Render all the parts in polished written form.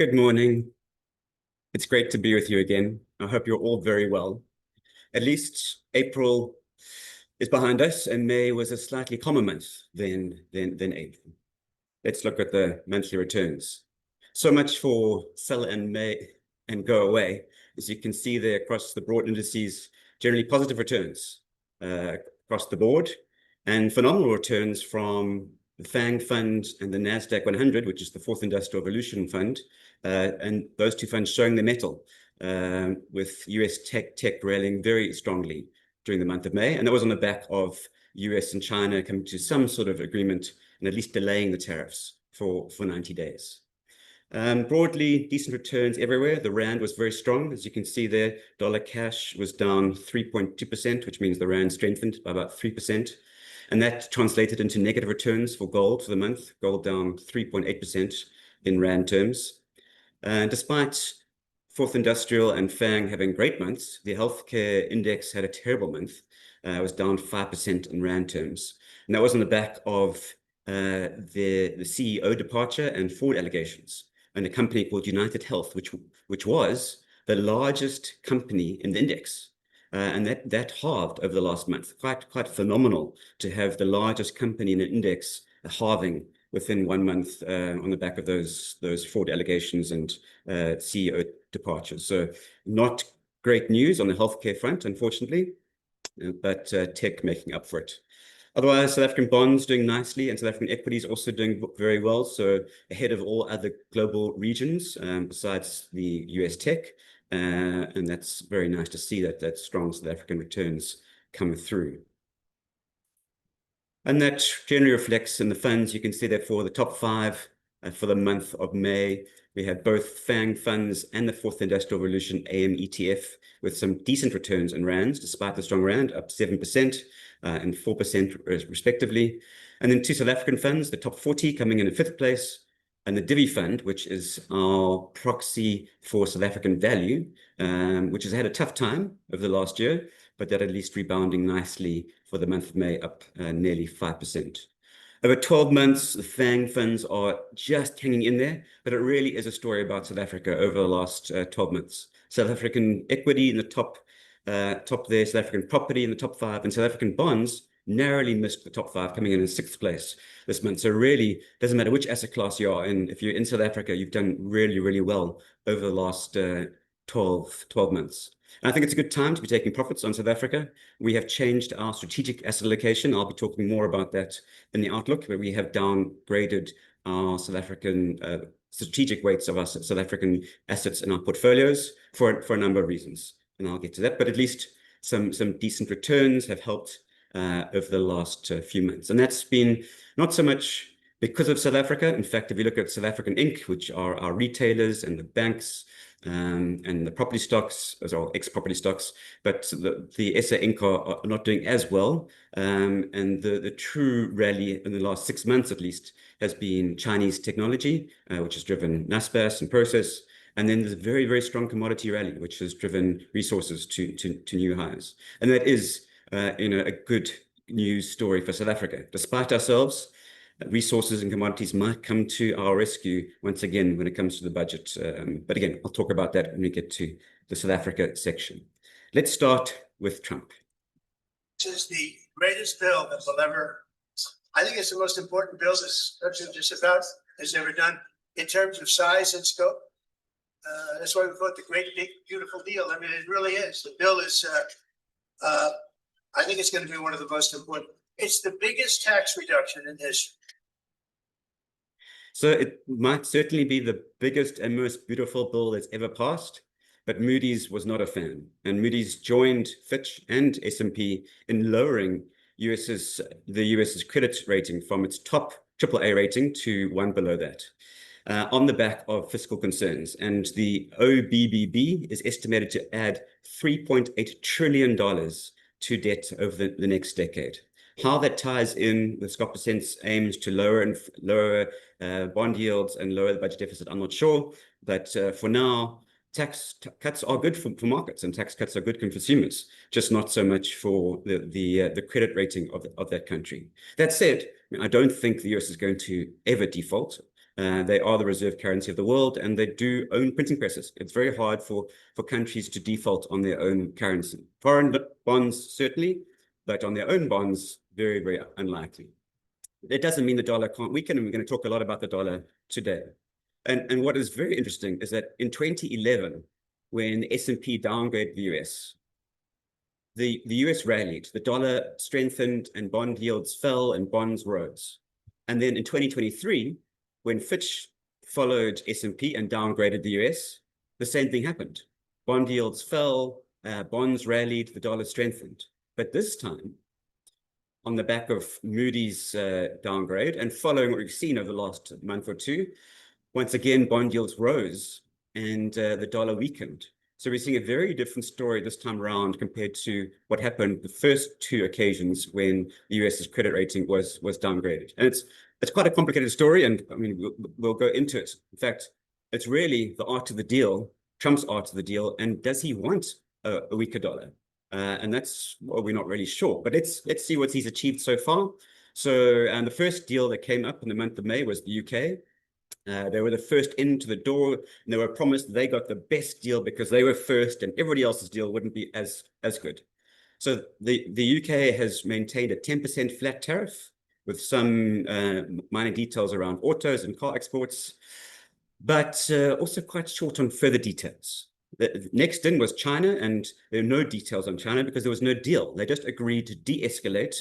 Good morning. It's great to be with you again. I hope you're all very well. At least April is behind us, and May was a slightly calmer month than April. Let's look at the monthly returns. So much for sell and May and go away. As you can see there across the broad indices, generally positive returns across the board, and phenomenal returns from the FANG fund and the NASDAQ 100, which is the Fourth Industrial Revolution fund, and those two funds showing the mettle, with US tech rallying very strongly during the month of May. And that was on the back of US and China coming to some sort of agreement and at least delaying the tariffs for 90 days. Broadly, decent returns everywhere. The rand was very strong. As you can see there, dollar cash was down 3.2%, which means the rand strengthened by about 3%. And that translated into negative returns for gold for the month, gold down 3.8% in rand terms. Despite Fourth Industrial and FANG having great months, the healthcare index had a terrible month. It was down 5% in rand terms. And that was on the back of the CEO departure and fraud allegations, and a company called United Health, which was the largest company in the index. And that halved over the last month. Quite phenomenal to have the largest company in an index halving within 1 month on the back of those fraud allegations and CEO departures. So not great news on the healthcare front, unfortunately, but tech making up for it. Otherwise, South African bonds doing nicely, and South African equities also doing very well. So ahead of all other global regions, besides the US tech. And that's very nice to see that strong South African returns come through. And that generally reflects in the funds. You can see that for the top five for the month of May, we had both FANG funds and the Fourth Industrial Revolution AM ETF with some decent returns in rands, despite the strong rand, up 7% and 4% respectively. And then two South African funds, the top 40 coming in fifth place, and the Divi Fund, which is our proxy for South African value, which has had a tough time over the last year, but that at least rebounding nicely for the month of May, up nearly 5%. Over 12 months, the FANG funds are just hanging in there, but it really is a story about South Africa over the last 12 months. South African equity in the top there, South African property in the top 5, and South African bonds narrowly missed the top 5, coming in 6th place this month. So really doesn't matter which asset class you are in. If you're in South Africa, you've done really, really well over the last 12 months. And I think it's a good time to be taking profits on South Africa. We have changed our strategic asset allocation. I'll be talking more about that in the outlook, where we have downgraded our South African strategic weights of our South African assets in our portfolios for a number of reasons. And I'll get to that. But at least some decent returns have helped over the last few months. And that's been not so much because of South Africa. In fact, if you look at South African Inc., which are our retailers and the banks and the property stocks, as well, ex-property stocks, but the SA Inc. are not doing as well. And the true rally in the last 6 months, at least, has been Chinese technology, which has driven Naspers and Process. And then there's a very, very strong commodity rally, which has driven resources to new highs. And that is a good news story for South Africa. Despite ourselves, resources and commodities might come to our rescue once again when it comes to the budget. But again, I'll talk about that when we get to the South Africa section. Let's start with Trump. This is the greatest bill that will ever, I think it's the most important bill this president just about has ever done in terms of size and scope. That's why we call it the great, big, beautiful deal. I mean, it really is. The bill is, I think it's going to be one of the most important. It's the biggest tax reduction in history. So it might certainly be the biggest and most beautiful bill that's ever passed, but Moody's was not a fan. And Moody's joined Fitch and S&P in lowering the US's credit rating from its top AAA rating to one below that, on the back of fiscal concerns. And the OBBB is estimated to add $3.8 trillion to debt over the next decade. How that ties in with Scott Bessent's aims to lower bond yields and lower the budget deficit, I'm not sure. But for now, tax cuts are good for markets, and tax cuts are good for consumers, just not so much for the credit rating of that country. That said, I don't think the US is going to ever default. They are the reserve currency of the world, and they do own printing presses. It's very hard for countries to default on their own currency. Foreign bonds, certainly, but on their own bonds, very, very unlikely. It doesn't mean the dollar can't weaken, and we're going to talk a lot about the dollar today. And what is very interesting is that in 2011, when the S&P downgraded the US, the US rallied, the dollar strengthened, and bond yields fell and bonds rose. And then in 2023, when Fitch followed S&P and downgraded the US, the same thing happened. Bond yields fell, bonds rallied, the dollar strengthened. But this time, on the back of Moody's downgrade and following what we've seen over the last month or two, once again, bond yields rose and the dollar weakened. So we're seeing a very different story this time around compared to what happened the first two occasions when the US's credit rating was downgraded. And it's quite a complicated story, and I mean, we'll go into it. In fact, it's really the art of the deal, Trump's art of the deal, and does he want a weaker dollar? And that's what we're not really sure. But let's see what he's achieved so far. So the first deal that came up in the month of May was the UK. They were the first into the door, and they were promised they got the best deal because they were first and everybody else's deal wouldn't be as good. So the UK has maintained a 10% flat tariff with some minor details around autos and car exports, but also quite short on further details. The next in was China, and there are no details on China because there was no deal. They just agreed to de-escalate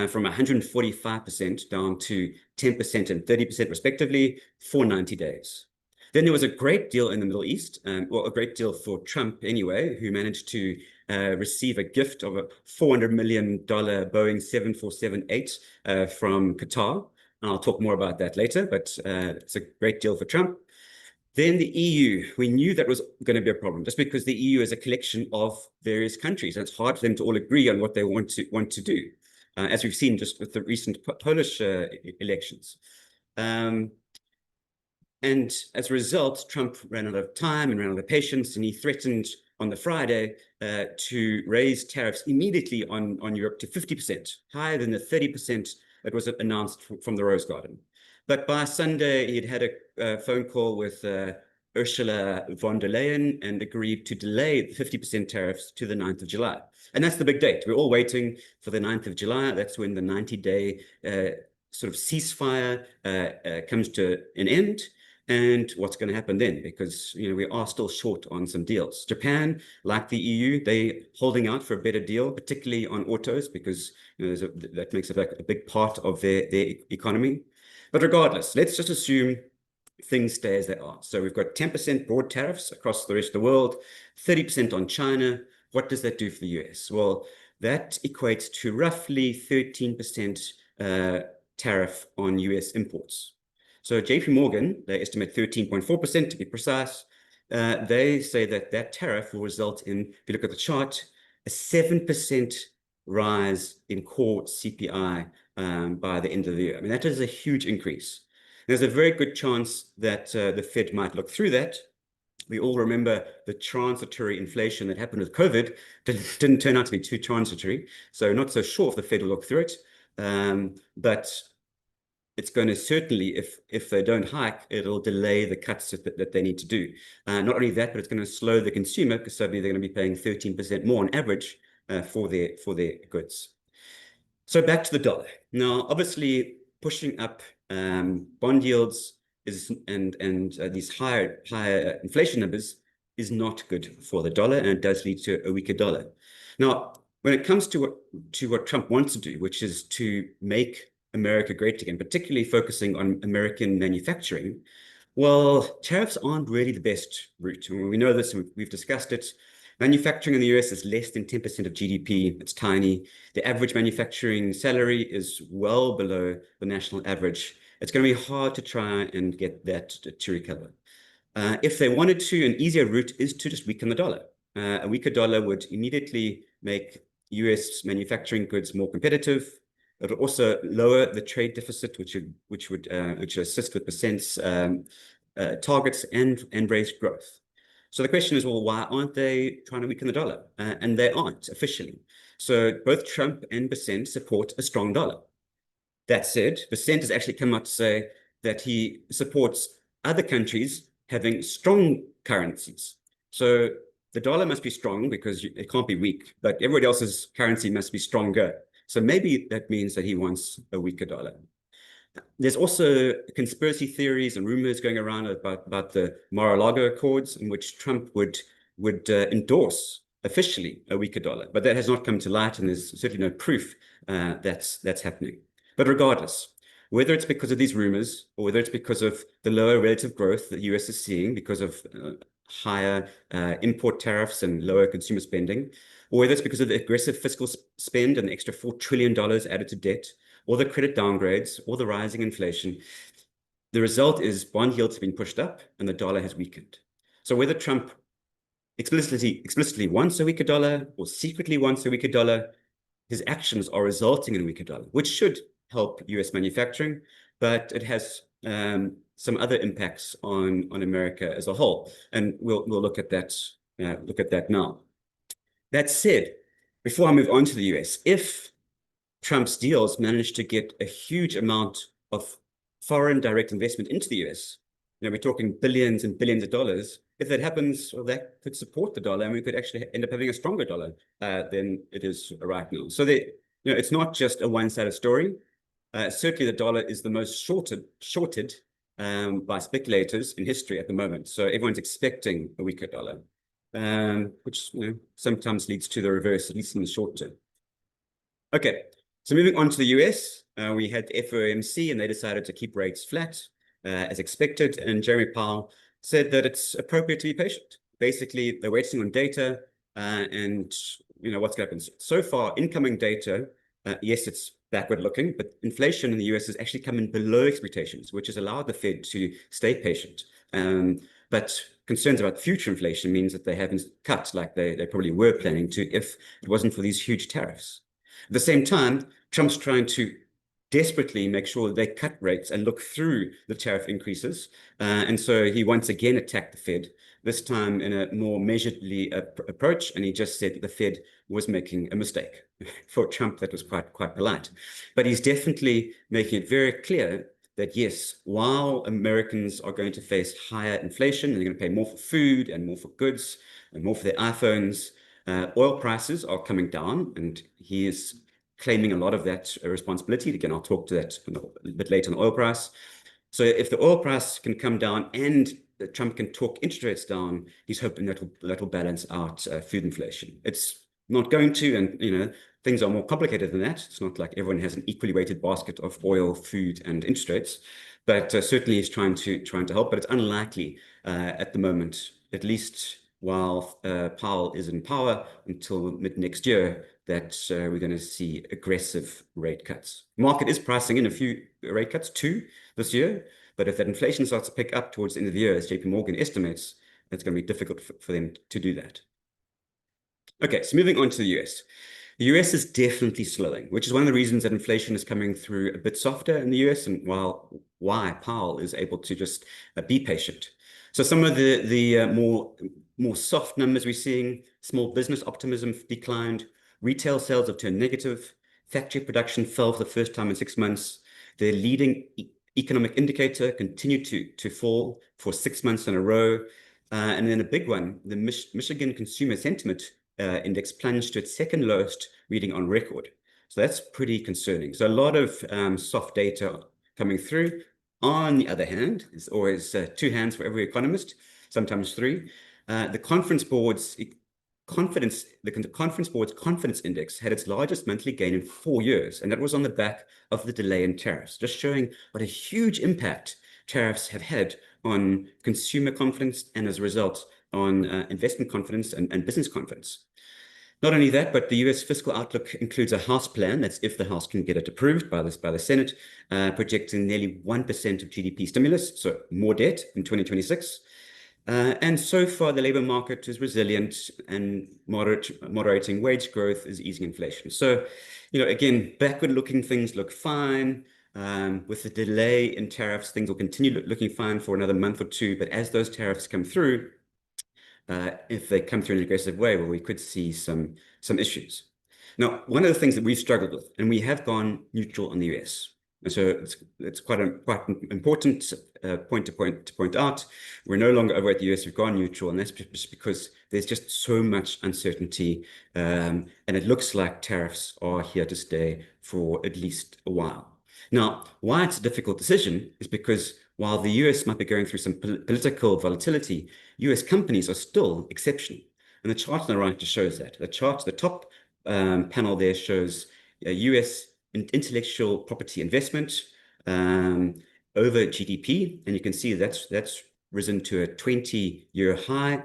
from 145% down to 10% and 30% respectively for 90 days. Then there was a great deal in the Middle East, well, a great deal for Trump anyway, who managed to receive a gift of a $400 million Boeing 747-8 from Qatar. And I'll talk more about that later, but it's a great deal for Trump. Then the EU, we knew that was going to be a problem, just because the EU is a collection of various countries, and it's hard for them to all agree on what they want to do, as we've seen just with the recent Polish elections. And as a result, Trump ran out of time and ran out of patience, and he threatened on the Friday to raise tariffs immediately on Europe to 50%, higher than the 30% that was announced from the Rose Garden. But by Sunday, he'd had a phone call with Ursula von der Leyen and agreed to delay the 50% tariffs to the 9th of July. And that's the big date. We're all waiting for the 9th of July. That's when the 90-day sort of ceasefire comes to an end. And what's going to happen then? Because, you know, we are still short on some deals. Japan, like the EU, they're holding out for a better deal, particularly on autos, because you know, that makes it like a big part of their economy. But regardless, let's just assume things stay as they are. So we've got 10% broad tariffs across the rest of the world, 30% on China. What does that do for the US? Well, that equates to roughly 13% tariff on US imports. So JP Morgan, they estimate 13.4% to be precise. They say that that tariff will result in, if you look at the chart, a 7% rise in core CPI by the end of the year. I mean, that is a huge increase. There's a very good chance that the Fed might look through that. We all remember the transitory inflation that happened with COVID didn't turn out to be too transitory. So not so sure if the Fed will look through it. But it's going to certainly, if they don't hike, it'll delay the cuts that they need to do. Not only that, but it's going to slow the consumer because suddenly they're going to be paying 13% more on average for their goods. So back to the dollar. Now, obviously, pushing up bond yields and these higher inflation numbers is not good for the dollar, and it does lead to a weaker dollar. Now, when it comes to what Trump wants to do, which is to make America great again, particularly focusing on American manufacturing, well, tariffs aren't really the best route. We know this, and we've discussed it. Manufacturing in the US is less than 10% of GDP. It's tiny. The average manufacturing salary is well below the national average. It's going to be hard to try and get that to recover. If they wanted to, an easier route is to just weaken the dollar. A weaker dollar would immediately make US manufacturing goods more competitive. It would also lower the trade deficit, which would assist with percent's targets and raise growth. So the question is, well, why aren't they trying to weaken the dollar? And they aren't officially. So both Trump and Percent support a strong dollar. That said, Percent has actually come out to say that he supports other countries having strong currencies. So the dollar must be strong because it can't be weak, but everybody else's currency must be stronger. So maybe that means that he wants a weaker dollar. There's also conspiracy theories and rumors going around about the Mar-a-Lago Accords, in which Trump would endorse officially a weaker dollar, but that has not come to light, and there's certainly no proof that's happening. But regardless, whether it's because of these rumors or whether it's because of the lower relative growth that the US is seeing because of higher import tariffs and lower consumer spending, or whether it's because of the aggressive fiscal spend and the extra $4 trillion added to debt, or the credit downgrades, or the rising inflation, the result is bond yields have been pushed up and the dollar has weakened. So whether Trump explicitly wants a weaker dollar or secretly wants a weaker dollar, his actions are resulting in a weaker dollar, which should help US manufacturing, but it has some other impacts on America as a whole. And we'll look at that now. That said, before I move on to the US, if Trump's deals managed to get a huge amount of foreign direct investment into the US, we're talking billions and billions of dollars. If that happens, well, that could support the dollar, and we could actually end up having a stronger dollar than it is right now. So it's not just a one-sided story. Certainly, the dollar is the most shorted by speculators in history at the moment. So everyone's expecting a weaker dollar, which sometimes leads to the reverse, at least in the short term. Okay, so moving on to the US, we had the FOMC, and they decided to keep rates flat as expected. And Jeremy Powell said that it's appropriate to be patient. Basically, they're waiting on data and what's going to happen. So far, incoming data, yes, it's backward looking, but inflation in the US has actually come in below expectations, which has allowed the Fed to stay patient. But concerns about future inflation means that they haven't cut like they probably were planning to if it wasn't for these huge tariffs. At the same time, Trump's trying to desperately make sure that they cut rates and look through the tariff increases. And so he once again attacked the Fed, this time in a more measuredly approach. And he just said that the Fed was making a mistake. For Trump, that was quite polite. But he's definitely making it very clear that, yes, while Americans are going to face higher inflation, and they're going to pay more for food and more for goods and more for their iPhones, oil prices are coming down, and he is claiming a lot of that responsibility. Again, I'll talk to that a bit later on the oil price. So if the oil price can come down and Trump can talk interest rates down, he's hoping that will balance out food inflation. It's not going to, and things are more complicated than that. It's not like everyone has an equally weighted basket of oil, food, and interest rates. But certainly he's trying to help. But it's unlikely at the moment, at least while Powell is in power until mid next year, that we're going to see aggressive rate cuts. Market is pricing in a few rate cuts too this year, but if that inflation starts to pick up towards the end of the year, as JP Morgan estimates, it's going to be difficult for them to do that. Okay, so moving on to the US. The US is definitely slowing, which is one of the reasons that inflation is coming through a bit softer in the US, and why Powell is able to just be patient. So some of the more soft numbers we're seeing: small business optimism declined, retail sales have turned negative, factory production fell for the first time in 6 months. The leading economic indicator continued to fall for 6 months in a row. And then a big one, the Michigan Consumer Sentiment Index plunged to its second lowest reading on record. So that's pretty concerning. So a lot of soft data coming through. On the other hand, there's always two hands for every economist, sometimes three. The Conference Board's confidence index had its largest monthly gain in 4 years, and that was on the back of the delay in tariffs, just showing what a huge impact tariffs have had on consumer confidence and, as a result, on investment confidence and business confidence. Not only that, but the US fiscal outlook includes a House plan, that's if the House can get it approved by the Senate, projecting nearly 1% of GDP stimulus, so more debt in 2026. And so far, the labor market is resilient, and moderating wage growth is easing inflation. So, again, backward-looking things look fine. With the delay in tariffs, things will continue looking fine for another month or two. But as those tariffs come through, if they come through in an aggressive way, well, we could see some issues. Now, one of the things that we've struggled with, and we have gone neutral on the US. And so it's quite an important point to point out. We're no longer over at the US, we've gone neutral, and that's just because there's just so much uncertainty, and it looks like tariffs are here to stay for at least a while. Now, why it's a difficult decision is because while the US might be going through some political volatility, US companies are still exceptional. And the chart on the right just shows that. The chart, the top panel there shows US intellectual property investment over GDP, and you can see that's risen to a 20-year high,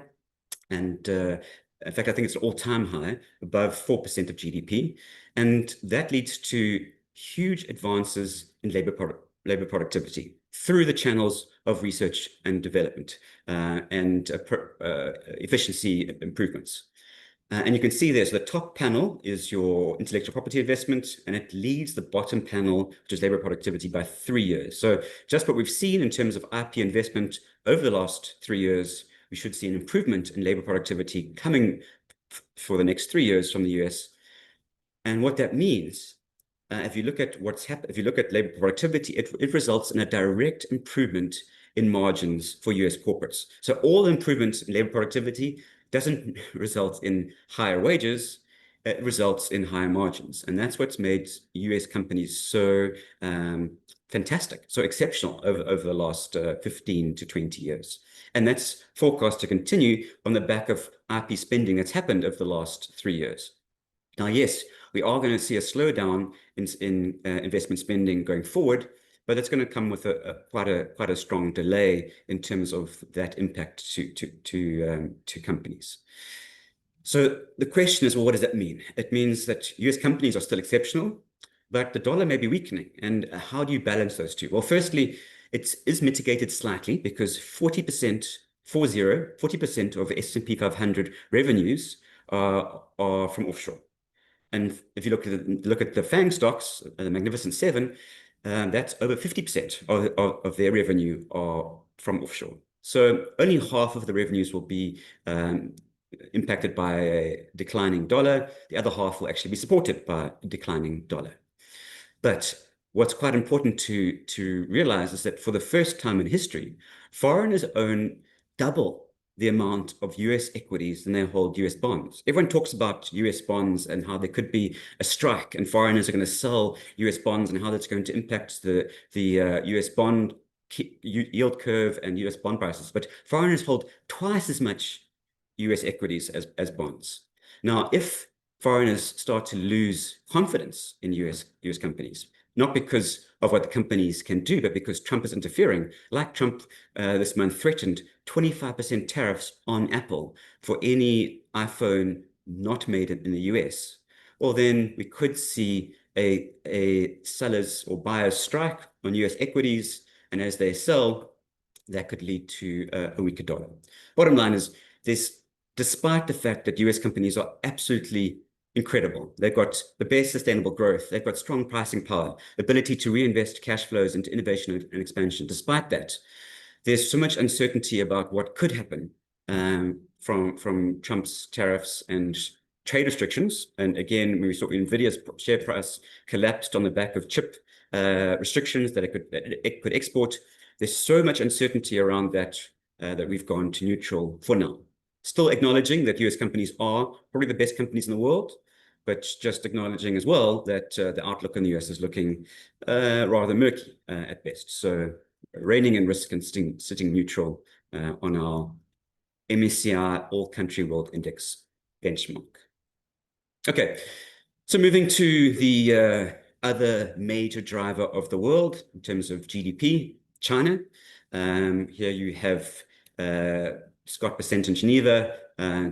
and in fact, I think it's an all-time high, above 4% of GDP, and that leads to huge advances in labor productivity through the channels of research and development and efficiency improvements. And you can see there's the top panel is your intellectual property investment, and it leads the bottom panel, which is labor productivity, by 3 years. So just what we've seen in terms of IP investment over the last 3 years, we should see an improvement in labor productivity coming for the next 3 years from the US. And what that means, if you look at what's happened, if you look at labor productivity, it results in a direct improvement in margins for US corporates. So all improvements in labor productivity doesn't result in higher wages, it results in higher margins. And that's what's made US companies so fantastic, so exceptional over the last 15 to 20 years. And that's forecast to continue on the back of IP spending that's happened over the last 3 years. Now, yes, we are going to see a slowdown in investment spending going forward, but it's going to come with quite a strong delay in terms of that impact to companies. So the question is, well, what does that mean? It means that US companies are still exceptional, but the dollar may be weakening. And how do you balance those two? Well, firstly, it is mitigated slightly because 40% of S&P 500 revenues are from offshore. And if you look at the FANG stocks, the Magnificent Seven, that's over 50% of their revenue are from offshore. So only half of the revenues will be impacted by a declining dollar. The other half will actually be supported by a declining dollar. But what's quite important to realize is that for the first time in history, foreigners own double the amount of US equities than they hold US bonds. Everyone talks about US bonds and how there could be a strike and foreigners are going to sell US bonds and how that's going to impact the US bond yield curve and US bond prices. But foreigners hold twice as much US equities as bonds. Now, if foreigners start to lose confidence in US companies, not because of what the companies can do, but because Trump is interfering, like Trump this month threatened 25% tariffs on Apple for any iPhone not made in the US, well, then we could see a seller's or buyer's strike on US equities, and as they sell, that could lead to a weaker dollar. Bottom line is, despite the fact that US companies are absolutely incredible. They've got the best sustainable growth. They've got strong pricing power, ability to reinvest cash flows into innovation and expansion. Despite that, there's so much uncertainty about what could happen from Trump's tariffs and trade restrictions. And again, we saw Nvidia's share price collapsed on the back of chip restrictions that it could export. There's so much uncertainty around that that we've gone to neutral for now. Still acknowledging that US companies are probably the best companies in the world, but just acknowledging as well that the outlook in the US is looking rather murky at best. So reining in risk and sitting neutral on our MSCI All Country World Index benchmark. Okay, so moving to the other major driver of the world in terms of GDP, China. Here you have Scott Bessent in Geneva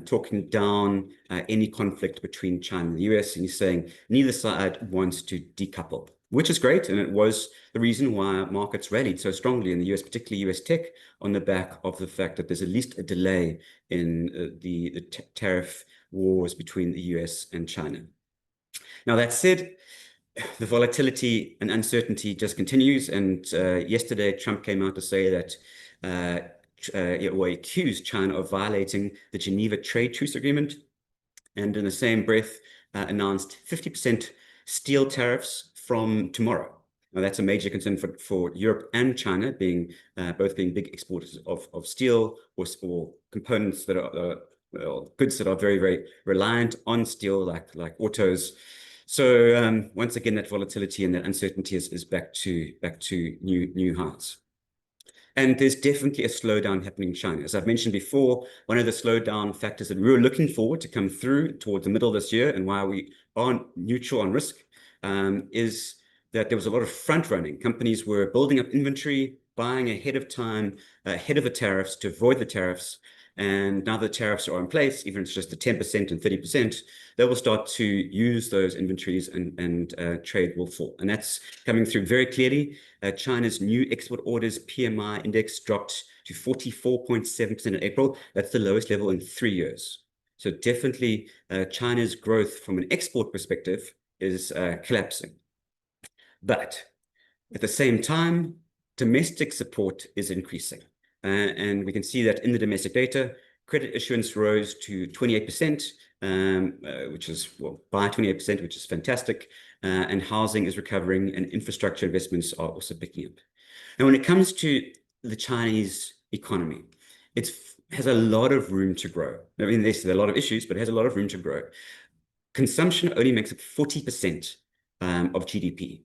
talking down any conflict between China and the US, and he's saying neither side wants to decouple, which is great, and it was the reason why markets rallied so strongly in the US, particularly US tech, on the back of the fact that there's at least a delay in the tariff wars between the US and China. Now, that said, the volatility and uncertainty just continues, and yesterday Trump came out to say that accused China of violating the Geneva Trade Truce Agreement, and in the same breath announced 50% steel tariffs from tomorrow. Now, that's a major concern for Europe and China, being both being big exporters of steel or components that are well, goods that are very, very reliant on steel, like autos. So once again, that volatility and that uncertainty is back to new highs. And there's definitely a slowdown happening in China. As I've mentioned before, one of the slowdown factors that we were looking forward to come through towards the middle of this year, and why we are neutral on risk, is that there was a lot of front running. Companies were building up inventory, buying ahead of time, ahead of the tariffs to avoid the tariffs. And now the tariffs are in place, even if it's just the 10% and 30%, they will start to use those inventories and trade will fall. And that's coming through very clearly. China's new export orders PMI index dropped to 44.7% in April. That's the lowest level in 3 years. So definitely China's growth from an export perspective is collapsing. But at the same time, domestic support is increasing. And we can see that in the domestic data, credit issuance rose to 28%, which is, well, by 28%, which is fantastic. And housing is recovering and infrastructure investments are also picking up. And when it comes to the Chinese economy, it has a lot of room to grow. I mean, there's a lot of issues, but it has a lot of room to grow. Consumption only makes up 40% of GDP.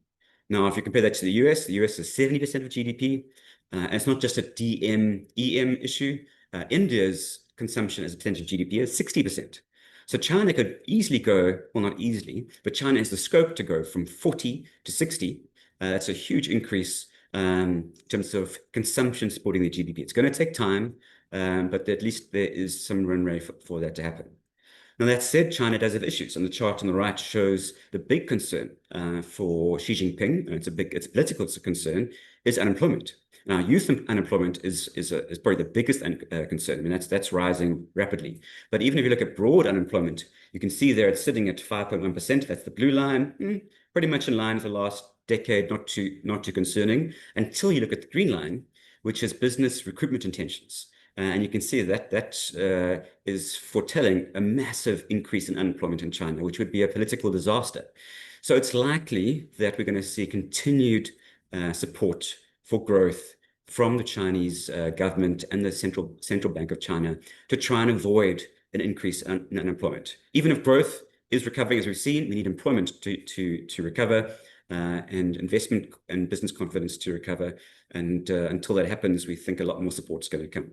Now, if you compare that to the US is 70% of GDP. And it's not just a DM, EM issue. India's consumption as a percentage of GDP is 60%. So China could easily go, well, not easily, but China has the scope to go from 40 to 60. That's a huge increase in terms of consumption supporting the GDP. It's going to take time, but at least there is some runway for that to happen. Now, that said, China does have issues, and the chart on the right shows the big concern for Xi Jinping, and it's a political concern, is unemployment. Now, youth unemployment is probably the biggest concern. I mean, that's rising rapidly. But even if you look at broad unemployment, you can see there it's sitting at 5.1%. That's the blue line, pretty much in line with the last decade, not too concerning, until you look at the green line, which is business recruitment intentions. And you can see that is foretelling a massive increase in unemployment in China, which would be a political disaster. So it's likely that we're going to see continued support for growth from the Chinese government and the Central Bank of China to try and avoid an increase in unemployment. Even if growth is recovering, as we've seen, we need employment to recover and investment and business confidence to recover. And until that happens, we think a lot more support is going to come.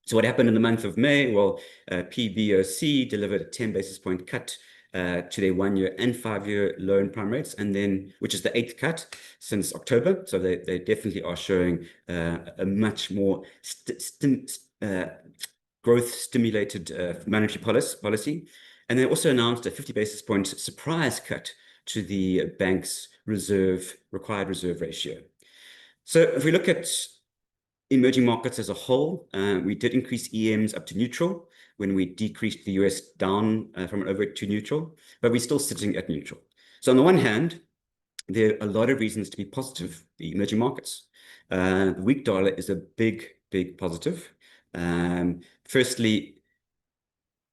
So what happened in the month of May? Well, PBOC delivered a 10 basis point cut to their 1-year and 5-year loan prime rates, and then, which is the 8th cut since October. So they definitely are showing a much more growth stimulated monetary policy. And they also announced a 50 basis point surprise cut to the bank's required reserve ratio. So if we look at emerging markets as a whole, we did increase EMs up to neutral when we decreased the US down from over to neutral, but we're still sitting at neutral. So on the one hand, there are a lot of reasons to be positive for the emerging markets. The weak dollar is a big positive. Firstly,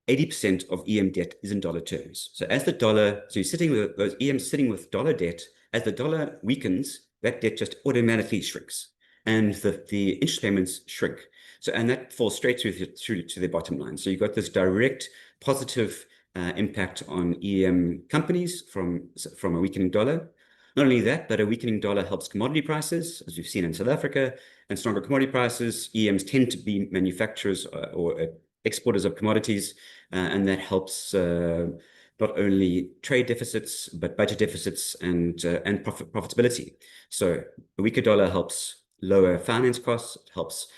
80% of EM debt is in dollar terms. So as the dollar, so you're sitting with those EMs sitting with dollar debt, as the dollar weakens, that debt just automatically shrinks, and the interest payments shrink. So, and that falls straight through to the bottom line. So you've got this direct positive impact on EM companies from a weakening dollar. Not only that, but a weakening dollar helps commodity prices, as we've seen in South Africa, and stronger commodity prices. EMs tend to be manufacturers or exporters of commodities, and that helps not only trade deficits, but budget deficits and profitability. So a weaker dollar helps lower finance costs, it helps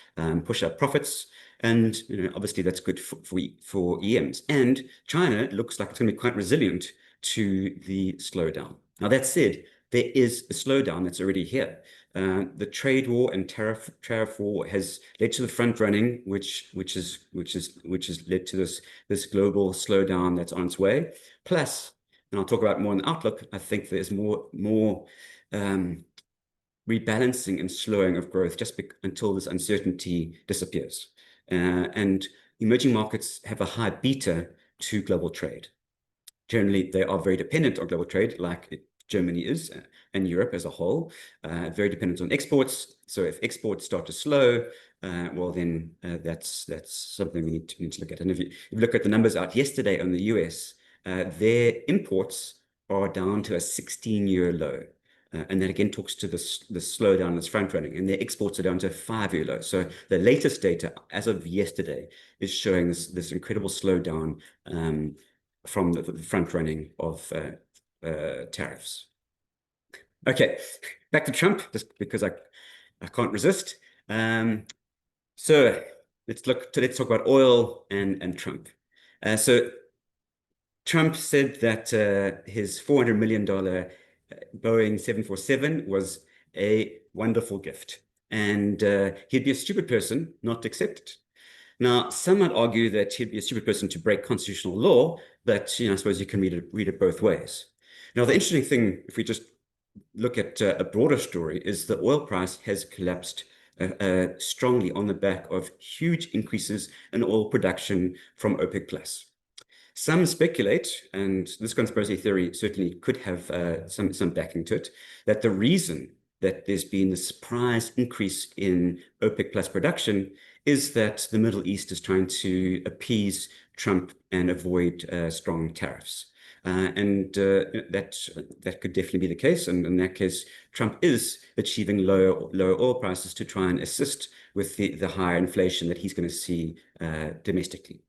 push up profits, and obviously that's good for EMs. And China looks like it's going to be quite resilient to the slowdown. Now, that said, there is a slowdown that's already here. The trade war and tariff war has led to the front running, which has led to this global slowdown that's on its way. Plus, and I'll talk about more in the outlook, I think there's more rebalancing and slowing of growth just until this uncertainty disappears. And emerging markets have a high beta to global trade. Generally, they are very dependent on global trade, like Germany is, and Europe as a whole, very dependent on exports. So if exports start to slow, well, then that's something we need to look at. And if you look at the numbers out yesterday on the US, their imports are down to a 16-year low. And that again talks to the slowdown that's front running, and their exports are down to a 5-year low. So the latest data as of yesterday is showing this incredible slowdown from the front running of tariffs. Okay, back to Trump, just because I can't resist. So let's talk about oil and Trump. So Trump said that his $400 million Boeing 747 was a wonderful gift, and he'd be a stupid person not to accept it. Now, some might argue that he'd be a stupid person to break constitutional law, but I suppose you can read it both ways. Now, the interesting thing, if we just look at a broader story, is the oil price has collapsed strongly on the back of huge increases in oil production from OPEC plus. Some speculate, and this conspiracy theory certainly could have some backing to it, that the reason that there's been the surprise increase in OPEC plus production is that the Middle East is trying to appease Trump and avoid strong tariffs. And that could definitely be the case. And in that case, Trump is achieving lower oil prices to try and assist with the higher inflation that he's going to see domestically.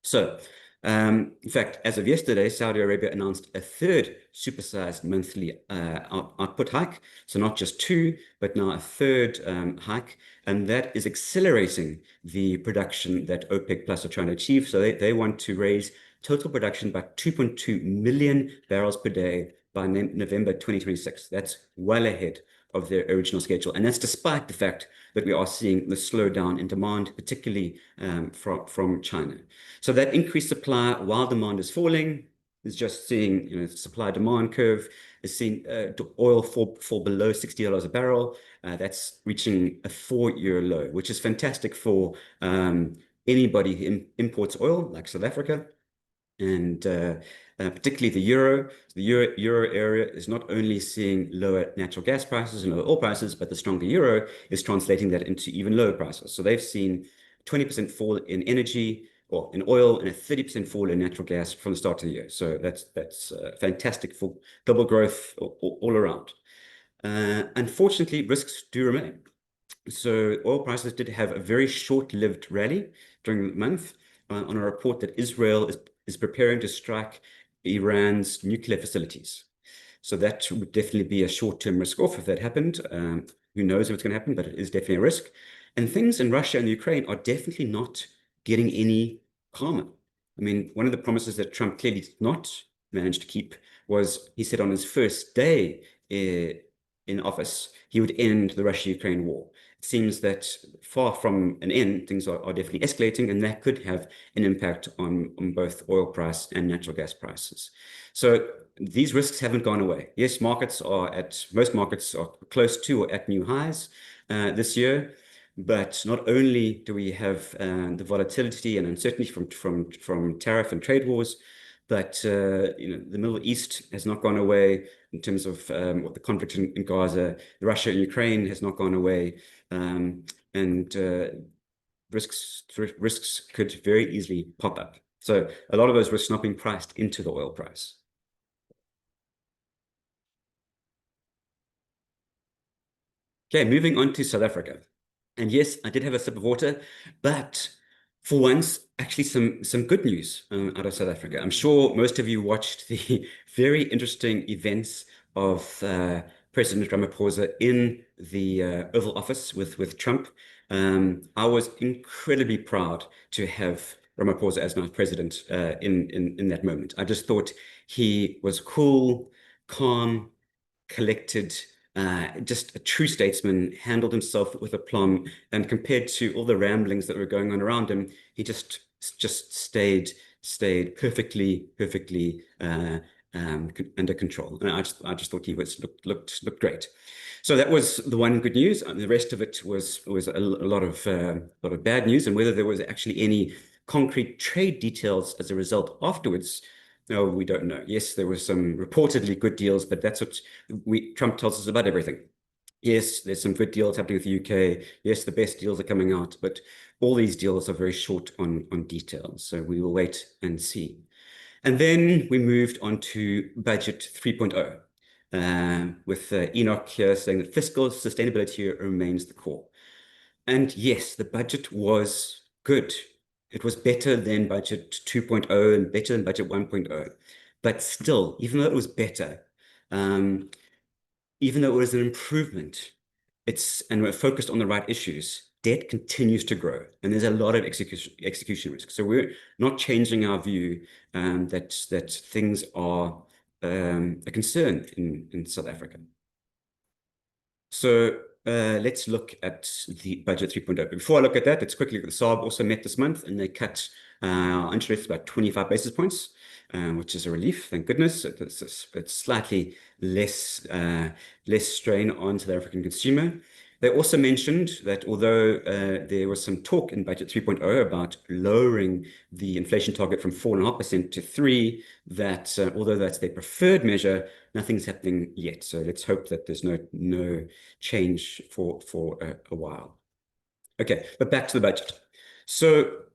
So, in fact, as of yesterday, Saudi Arabia announced a third supersized monthly output hike. So not just two, but now a third hike. And that is accelerating the production that OPEC Plus are trying to achieve. So they want to raise total production by 2.2 million barrels per day by November 2026. That's well ahead of their original schedule. And that's despite the fact that we are seeing the slowdown in demand, particularly from China. So that increased supply while demand is falling is just seeing, the supply-demand curve is seeing oil fall below $60 a barrel. That's reaching a 4-year low, which is fantastic for anybody who imports oil, like South Africa. And particularly the euro. The euro area is not only seeing lower natural gas prices and lower oil prices, but the stronger euro is translating that into even lower prices. So they've seen 20% fall in energy or in oil and a 30% fall in natural gas from the start of the year. So that's fantastic for double growth all around. Unfortunately, risks do remain. So oil prices did have a very short-lived rally during the month on a report that Israel is preparing to strike Iran's nuclear facilities. So that would definitely be a short-term risk off if that happened. Who knows if it's going to happen, but it is definitely a risk. And things in Russia and Ukraine are definitely not getting any calmer. I mean, one of the promises that Trump clearly did not manage to keep was he said on his first day in office, he would end the Russia-Ukraine war. It seems that far from an end, things are definitely escalating, and that could have an impact on both oil price and natural gas prices. So these risks haven't gone away. Yes, most markets are close to or at new highs this year. But not only do we have the volatility and uncertainty from tariff and trade wars, but the Middle East has not gone away in terms of what the conflict in Gaza. Russia and Ukraine has not gone away, and risks could very easily pop up. So a lot of those risks not being priced into the oil price. Okay, moving on to South Africa. And yes, I did have a sip of water, but for once, actually some good news out of South Africa. I'm sure most of you watched the very interesting events of President Ramaphosa in the Oval Office with Trump. I was incredibly proud to have Ramaphosa as my president in that moment. I just thought he was cool, calm, collected, just a true statesman, handled himself with aplomb, and compared to all the ramblings that were going on around him, he just stayed perfectly under control. And I just thought he looked great. So that was the one good news. The rest of it was a lot of bad news, and whether there was actually any concrete trade details as a result afterwards, No, we don't know. Yes, there were some reportedly good deals, but that's what Trump tells us about everything. Yes, there's some good deals happening with the UK. Yes, the best deals are coming out, but all these deals are very short on details. So we will wait and see. And then we moved on to budget 3.0, with Enoch here saying that fiscal sustainability remains the core. And yes, the budget was good. It was better than budget 2.0 and better than budget 1.0. But still, even though it was better, um, even though it was an improvement, and we're focused on the right issues, debt continues to grow, and there's a lot of execution risk. So we're not changing our view that things are a concern in South Africa. So let's look at the budget 3.0. But before I look at that, let's quickly look at the SARB also met this month, and they cut interest rates about 25 basis points, which is a relief, thank goodness. It's slightly less strain on the South African consumer. They also mentioned that although there was some talk in Budget 3.0 about lowering the inflation target from 4.5% to 3%, that although that's their preferred measure, nothing's happening yet. So let's hope that there's no change for a while. Okay, but back to the budget. So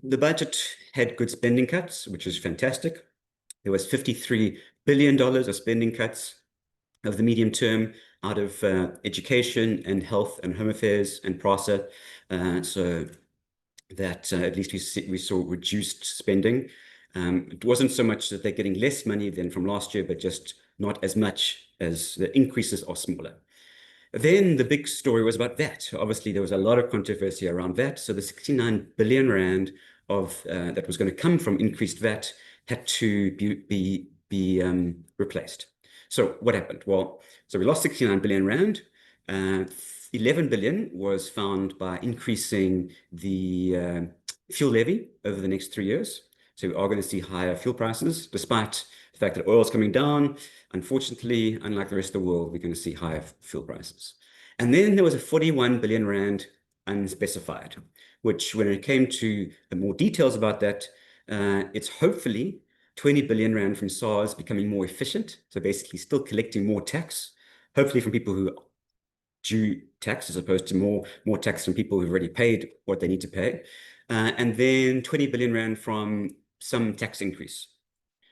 the budget had good spending cuts, which is fantastic. There was $53 billion of spending cuts over the medium term out of education and health and home affairs and PRASA. So that at least we saw reduced spending. It wasn't so much that they're getting less money than from last year, but just not as much, as the increases are smaller. Then the big story was about VAT. Obviously, there was a lot of controversy around VAT. So the 69 billion rand of that was going to come from increased VAT had to be replaced. So what happened? Well, so we lost 69 billion rand. 11 billion was found by increasing the fuel levy over the next 3 years. So we are going to see higher fuel prices, despite the fact that oil is coming down. Unfortunately, unlike the rest of the world, we're going to see higher fuel prices. And then there was a 41 billion rand unspecified, which when it came to more details about that, it's hopefully 20 billion rand from SARS becoming more efficient. So basically still collecting more tax, hopefully from people who due tax as opposed to more tax from people who've already paid what they need to pay. And then 20 billion rand from some tax increase,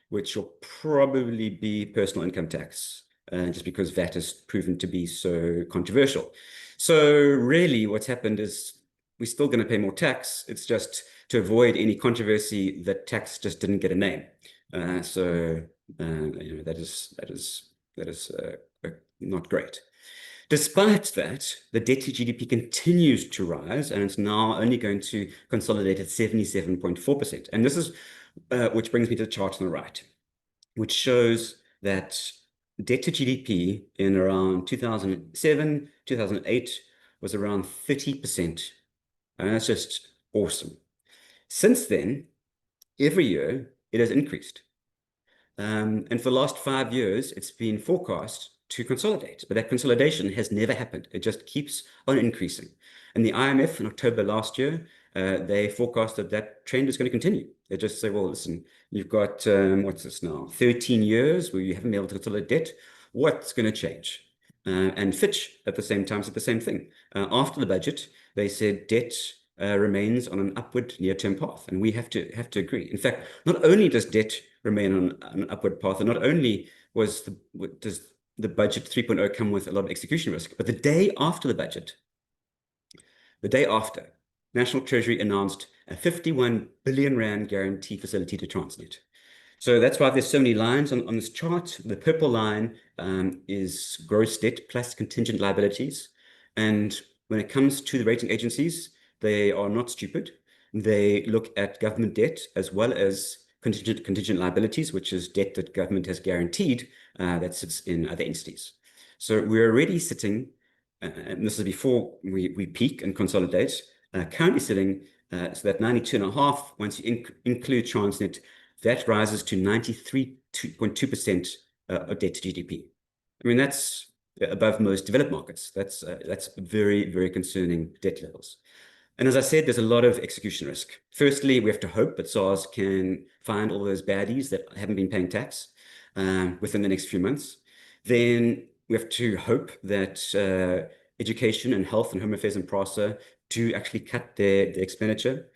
which will probably be personal income tax, just because VAT has proven to be so controversial. So really what's happened is we're still going to pay more tax. It's just to avoid any controversy that tax just didn't get a name. That is not great. Despite that, the debt to GDP continues to rise, and it's now only going to consolidate at 77.4%. And this is, which brings me to the chart on the right, which shows that debt to GDP in around 2007, 2008 was around 30%. And that's just awesome. Since then, every year it has increased. And for the last 5 years, it's been forecast to consolidate, but that consolidation has never happened. It just keeps on increasing. And the IMF in October last year, they forecasted that trend is going to continue. They just say, well, listen, you've got, what's this now, 13 years where you haven't been able to consolidate debt. What's going to change? And Fitch at the same time said the same thing. After the budget, they said debt remains on an upward near-term path, and we have to agree. In fact, not only does debt remain on an upward path, and not only does the budget 3.0 come with a lot of execution risk, but the day after the budget, National Treasury announced a 51 billion rand guarantee facility to Transnet. So that's why there's so many lines on this chart. The purple line is gross debt plus contingent liabilities. And when it comes to the rating agencies, they are not stupid. They look at government debt as well as contingent liabilities, which is debt that government has guaranteed that sits in other entities. So we're already sitting, and this is before we peak and consolidate, currently sitting so that 92.5, once you include Transnet, that rises to 93.2% of debt to GDP. I mean, that's above most developed markets. That's very, very concerning debt levels. And as I said, there's a lot of execution risk. Firstly, we have to hope that SARS can find all those baddies that haven't been paying tax within the next few months. Then we have to hope that education and health and home affairs and PRASA do actually cut their expenditure.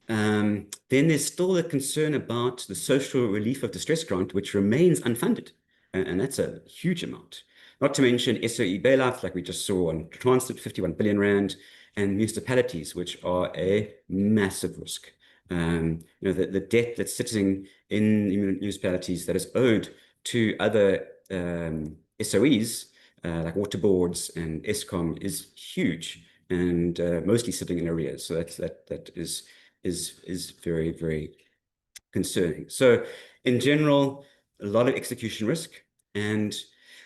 Then there's still a concern about the social relief of distress grant, which remains unfunded. And that's a huge amount. Not to mention SOE bailouts, like we just saw on Transit, 51 billion rand, and municipalities, which are a massive risk. The debt that's sitting in municipalities that is owed to other SOEs, like water boards and Eskom, is huge and mostly sitting in arrears. So that is very, very concerning. So in general, a lot of execution risk, and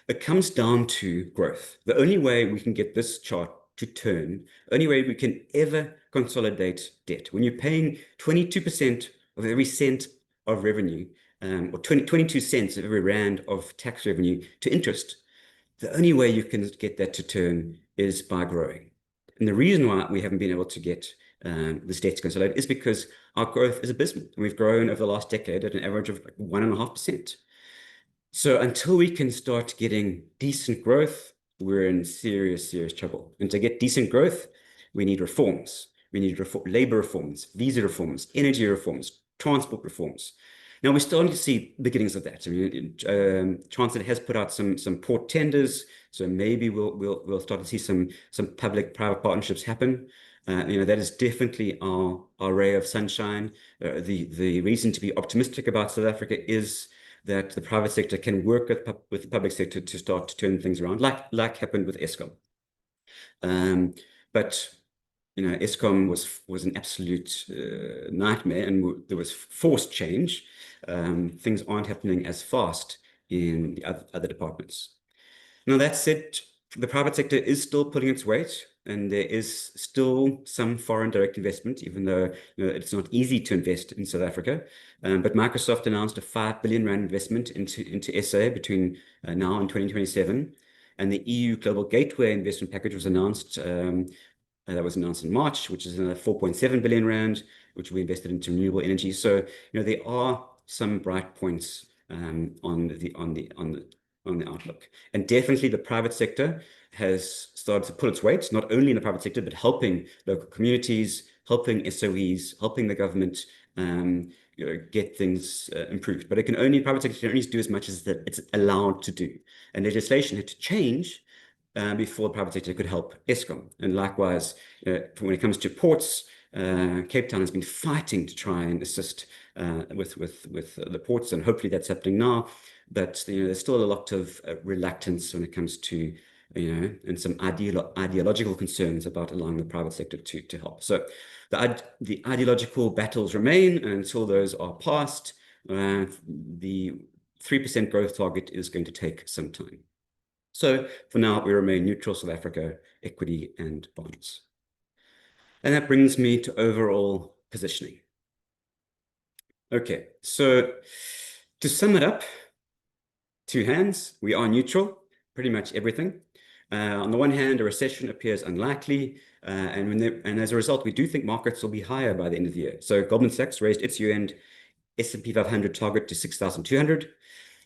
it comes down to growth. The only way we can get this chart to turn, only way we can ever consolidate debt, when you're paying 22% of every cent of revenue, or 22 cents of every rand of tax revenue to interest, the only way you can get that to turn is by growing. And the reason why we haven't been able to get this debt to consolidate is because our growth is abysmal. We've grown over the last decade at an average of 1.5%. So until we can start getting decent growth, we're in serious, serious trouble. And to get decent growth, we need reforms. We need labor reforms, visa reforms, energy reforms, transport reforms. Now we're starting to see beginnings of that. I mean, Transit has put out some port tenders, so maybe we'll start to see some public-private partnerships happen. That is definitely our ray of sunshine. The reason to be optimistic about South Africa is that the private sector can work with the public sector to start to turn things around, like happened with Eskom. But Eskom was an absolute nightmare, and there was forced change. Things aren't happening as fast in the other departments. Now, that said, the private sector is still pulling its weight, and there is still some foreign direct investment, even though it's not easy to invest in South Africa. But Microsoft announced a 5 billion rand investment into SA between now and 2027. And the EU Global Gateway investment package was announced. That was announced in March, which is another 4.7 billion rand, which will be invested into renewable energy. So there are some bright points on the outlook, and definitely the private sector has started to pull its weight, not only in the private sector, but helping local communities, helping SOEs, helping the government get things improved. But private sector can only do as much as that it's allowed to do. And legislation had to change before the private sector could help Eskom. And likewise, when it comes to ports, Cape Town has been fighting to try and assist with the ports, and hopefully that's happening now. But there's still a lot of reluctance when it comes to and some ideological concerns about allowing the private sector to help. So the ideological battles remain, and until those are passed, the 3% growth target is going to take some time. So for now, we remain neutral South Africa, equity and bonds. And that brings me to overall positioning. Okay, so to sum it up, two hands, we are neutral, pretty much everything. On the one hand, a recession appears unlikely, and as a result, we do think markets will be higher by the end of the year. So Goldman Sachs raised its year-end S&P 500 target to 6,200.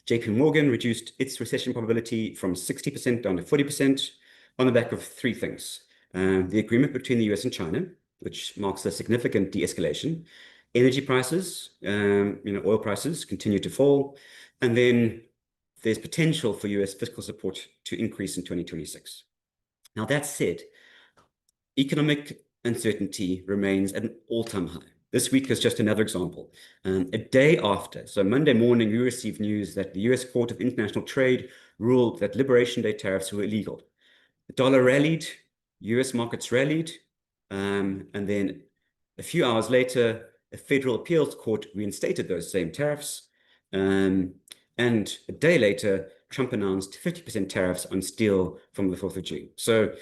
JP Morgan reduced its recession probability from 60% down to 40% on the back of three things. The agreement between the US and China, which marks a significant de-escalation. Energy prices, oil prices continue to fall. And then there's potential for US fiscal support to increase in 2026. Now, that said, economic uncertainty remains at an all-time high. This week is just another example. A day after, so Monday morning, we received news that the US Court of International Trade ruled that Liberation Day tariffs were illegal. The dollar rallied, US markets rallied, and then a few hours later, a federal appeals court reinstated those same tariffs. And a day later, Trump announced 50% tariffs on steel from the 4th of June. So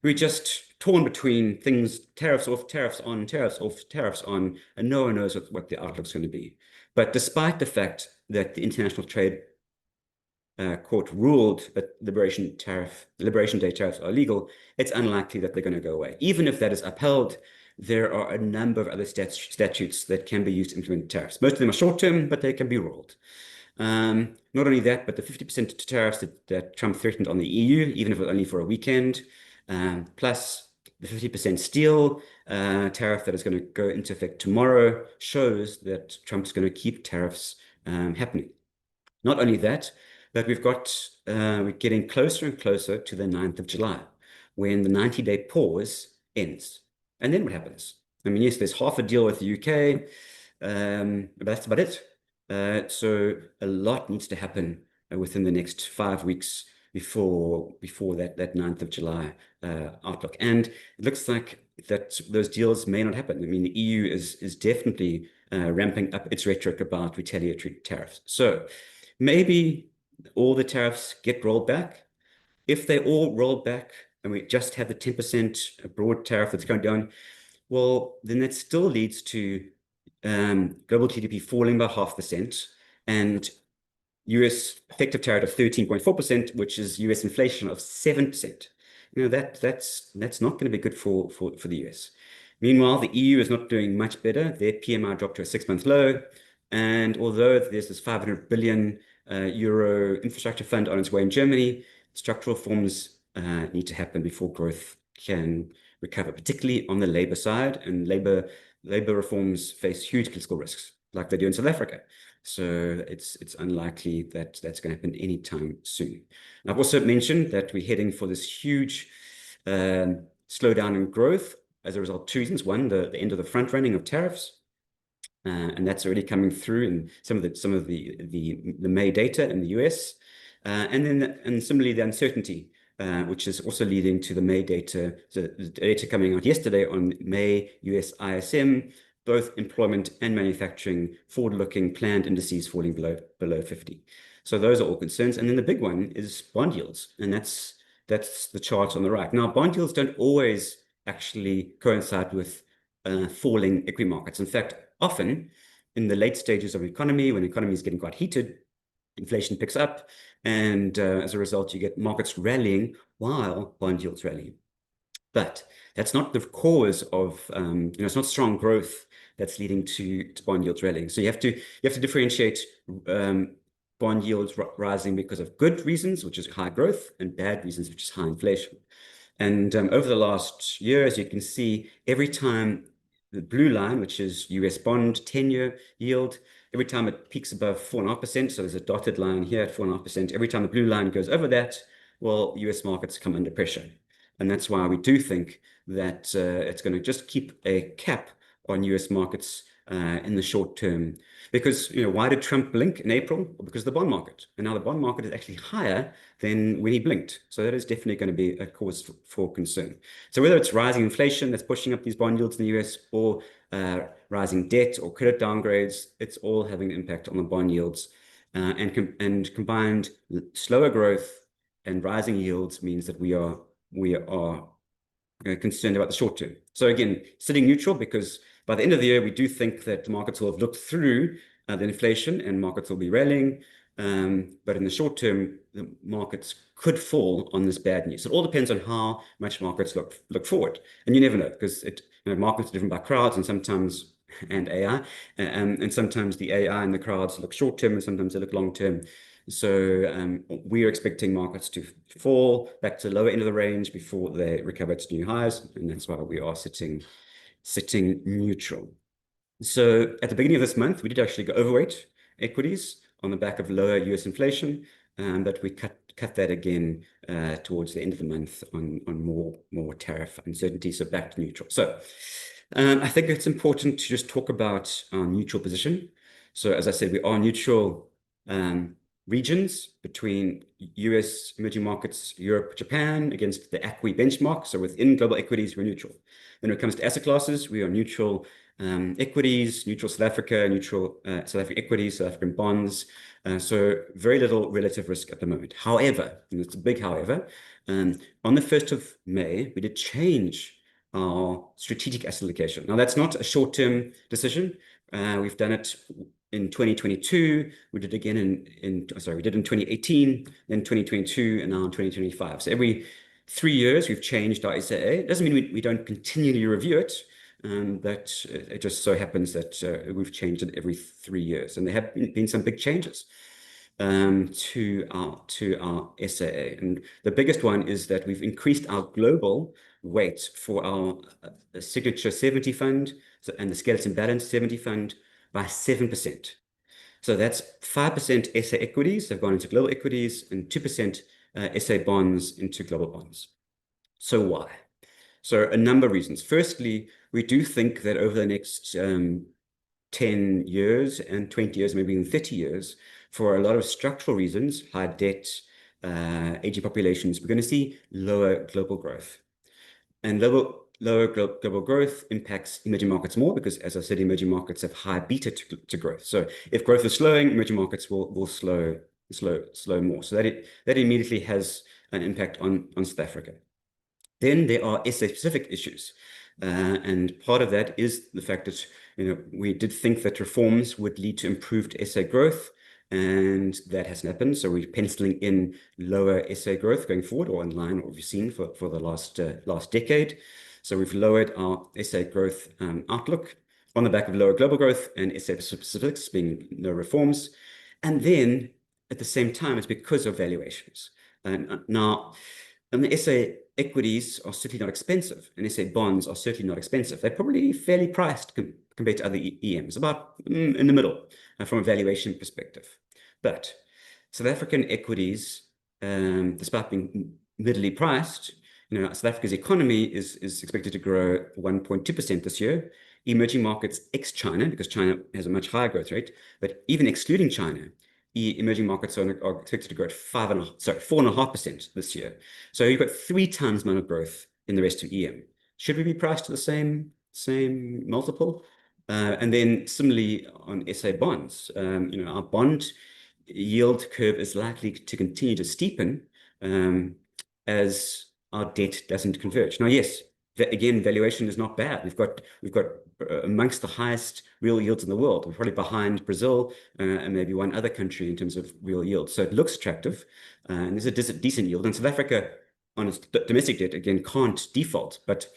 we're just torn between things, tariffs off, tariffs on, tariffs off, tariffs on, and no one knows what the outlook's going to be. But despite the fact that the international trade court ruled that Liberation Day tariffs are illegal, it's unlikely that they're going to go away. Even if that is upheld, there are a number of other statutes that can be used to implement tariffs. Most of them are short-term, but they can be rolled. Not only that, but the 50% tariffs that Trump threatened on the EU, even if it was only for a weekend, plus the 50% steel tariff that is going to go into effect tomorrow, shows that Trump's going to keep tariffs happening. Not only that, but we're getting closer and closer to the 9th of July, when the 90-day pause ends. And then what happens? I mean, yes, there's half a deal with the UK, but that's about it. So a lot needs to happen within the next 5 weeks before that 9th of July outlook. And it looks like that those deals may not happen. I mean, the EU is definitely ramping up its rhetoric about retaliatory tariffs. So maybe all the tariffs get rolled back. If they all roll back and we just have the 10% broad tariff that's going down, well, then that still leads to global GDP falling by 0.5% and US effective tariff of 13.4%, which is US inflation of 7%. You know, that's not going to be good for the US. Meanwhile, the EU is not doing much better. Their PMI dropped to a 6-month low. And although there's this 500 billion euro infrastructure fund on its way in Germany, structural reforms need to happen before growth can recover, particularly on the labor side. And labor reforms face huge political risks, like they do in South Africa. So it's unlikely that that's going to happen anytime soon. I've also mentioned that we're heading for this huge slowdown in growth as a result of 2 reasons. One, the end of the front running of tariffs. And that's already coming through in some of the May data in the US, and similarly the uncertainty, which is also leading to the May data. So the data coming out yesterday on May US ISM, both employment and manufacturing forward-looking planned indices falling below 50. So those are all concerns. And then the big one is bond yields, and that's the chart on the right. Now, bond yields don't always actually coincide with falling equity markets. In fact, often in the late stages of an economy, when the economy is getting quite heated, inflation picks up, and as a result, you get markets rallying while bond yields rally. But that's not the cause of, it's not strong growth that's leading to bond yields rallying. So you have to differentiate bond yields rising because of good reasons, which is high growth, and bad reasons, which is high inflation. And over the last year, as you can see, every time the blue line, which is US bond 10-year yield, every time it peaks above 4.5%, so there's a dotted line here at 4.5%, every time the blue line goes over that, well, US markets come under pressure. And that's why we do think that it's going to just keep a cap on US markets in the short term. Because, why did Trump blink in April? Well, because of the bond market. And now the bond market is actually higher than when he blinked. So that is definitely going to be a cause for concern. So whether it's rising inflation that's pushing up these bond yields in the US, or rising debt or credit downgrades, it's all having an impact on the bond yields. And combined slower growth and rising yields means that we are concerned about the short term. So again, sitting neutral, because by the end of the year, we do think that the markets will have looked through the inflation and markets will be rallying. But in the short term, the markets could fall on this bad news. It all depends on how much markets look forward. And you never know, because markets are driven by crowds and AI. And sometimes the AI and the crowds look short term and sometimes they look long term. So we are expecting markets to fall back to the lower end of the range before they recover to new highs. And that's why we are sitting neutral. So at the beginning of this month, we did actually go overweight equities on the back of lower US inflation, but we cut that again towards the end of the month on more tariff uncertainty, so back to neutral. So I think it's important to just talk about our neutral position. So as I said, we are neutral regions between US emerging markets, Europe, Japan, against the ACWI benchmark. So within global equities, we're neutral. When it comes to asset classes, we are neutral equities, neutral South Africa, neutral South African equities, South African bonds. So very little relative risk at the moment. However, and it's a big however, on the 1st of May, we did change our strategic asset allocation. Now, that's not a short-term decision. We've done it in 2022, we did again we did in 2018, then 2022, and now in 2025. So every 3 years, we've changed our SAA. It doesn't mean we don't continually review it, but it just so happens that we've changed it every 3 years. And there have been some big changes to our SAA. And the biggest one is that we've increased our global weight for our Signature 70 fund and the Skeleton Balance 70 fund by 7%. So that's 5% SA equities have gone into global equities and 2% SA bonds into global bonds. So why? So a number of reasons. Firstly, we do think that over the next 10 years and 20 years, maybe even 30 years, for a lot of structural reasons, high debt, aging populations, we're going to see lower global growth. And lower global growth impacts emerging markets more because, as I said, emerging markets have high beta to growth. So if growth is slowing, emerging markets will slow more. So that immediately has an impact on South Africa. Then there are SA-specific issues. And part of that is the fact that we did think that reforms would lead to improved SA growth, and that hasn't happened. So we're penciling in lower SA growth going forward, or in line with what we've seen for the last decade. So we've lowered our SA growth outlook on the back of lower global growth and SA-specifics being no reforms. And then at the same time, it's because of valuations. And now, and the SA equities are certainly not expensive, and SA bonds are certainly not expensive. They're probably fairly priced compared to other EMs, about in the middle from a valuation perspective. But South African equities, despite being middly priced, South Africa's economy is expected to grow 1.2% this year. Emerging markets ex-China, because China has a much higher growth rate, but even excluding China, emerging markets are expected to grow at 4.5% this year. So you've got 3 times the amount of growth in the rest of EM. Should we be priced to the same multiple? And then similarly on SA bonds, our bond yield curve is likely to continue to steepen as our debt doesn't converge. Now, yes, again, valuation is not bad. We've got amongst the highest real yields in the world. We're probably behind Brazil and maybe one other country in terms of real yield. So it looks attractive, and there's a decent yield. And South Africa, on its domestic debt, again, can't default, but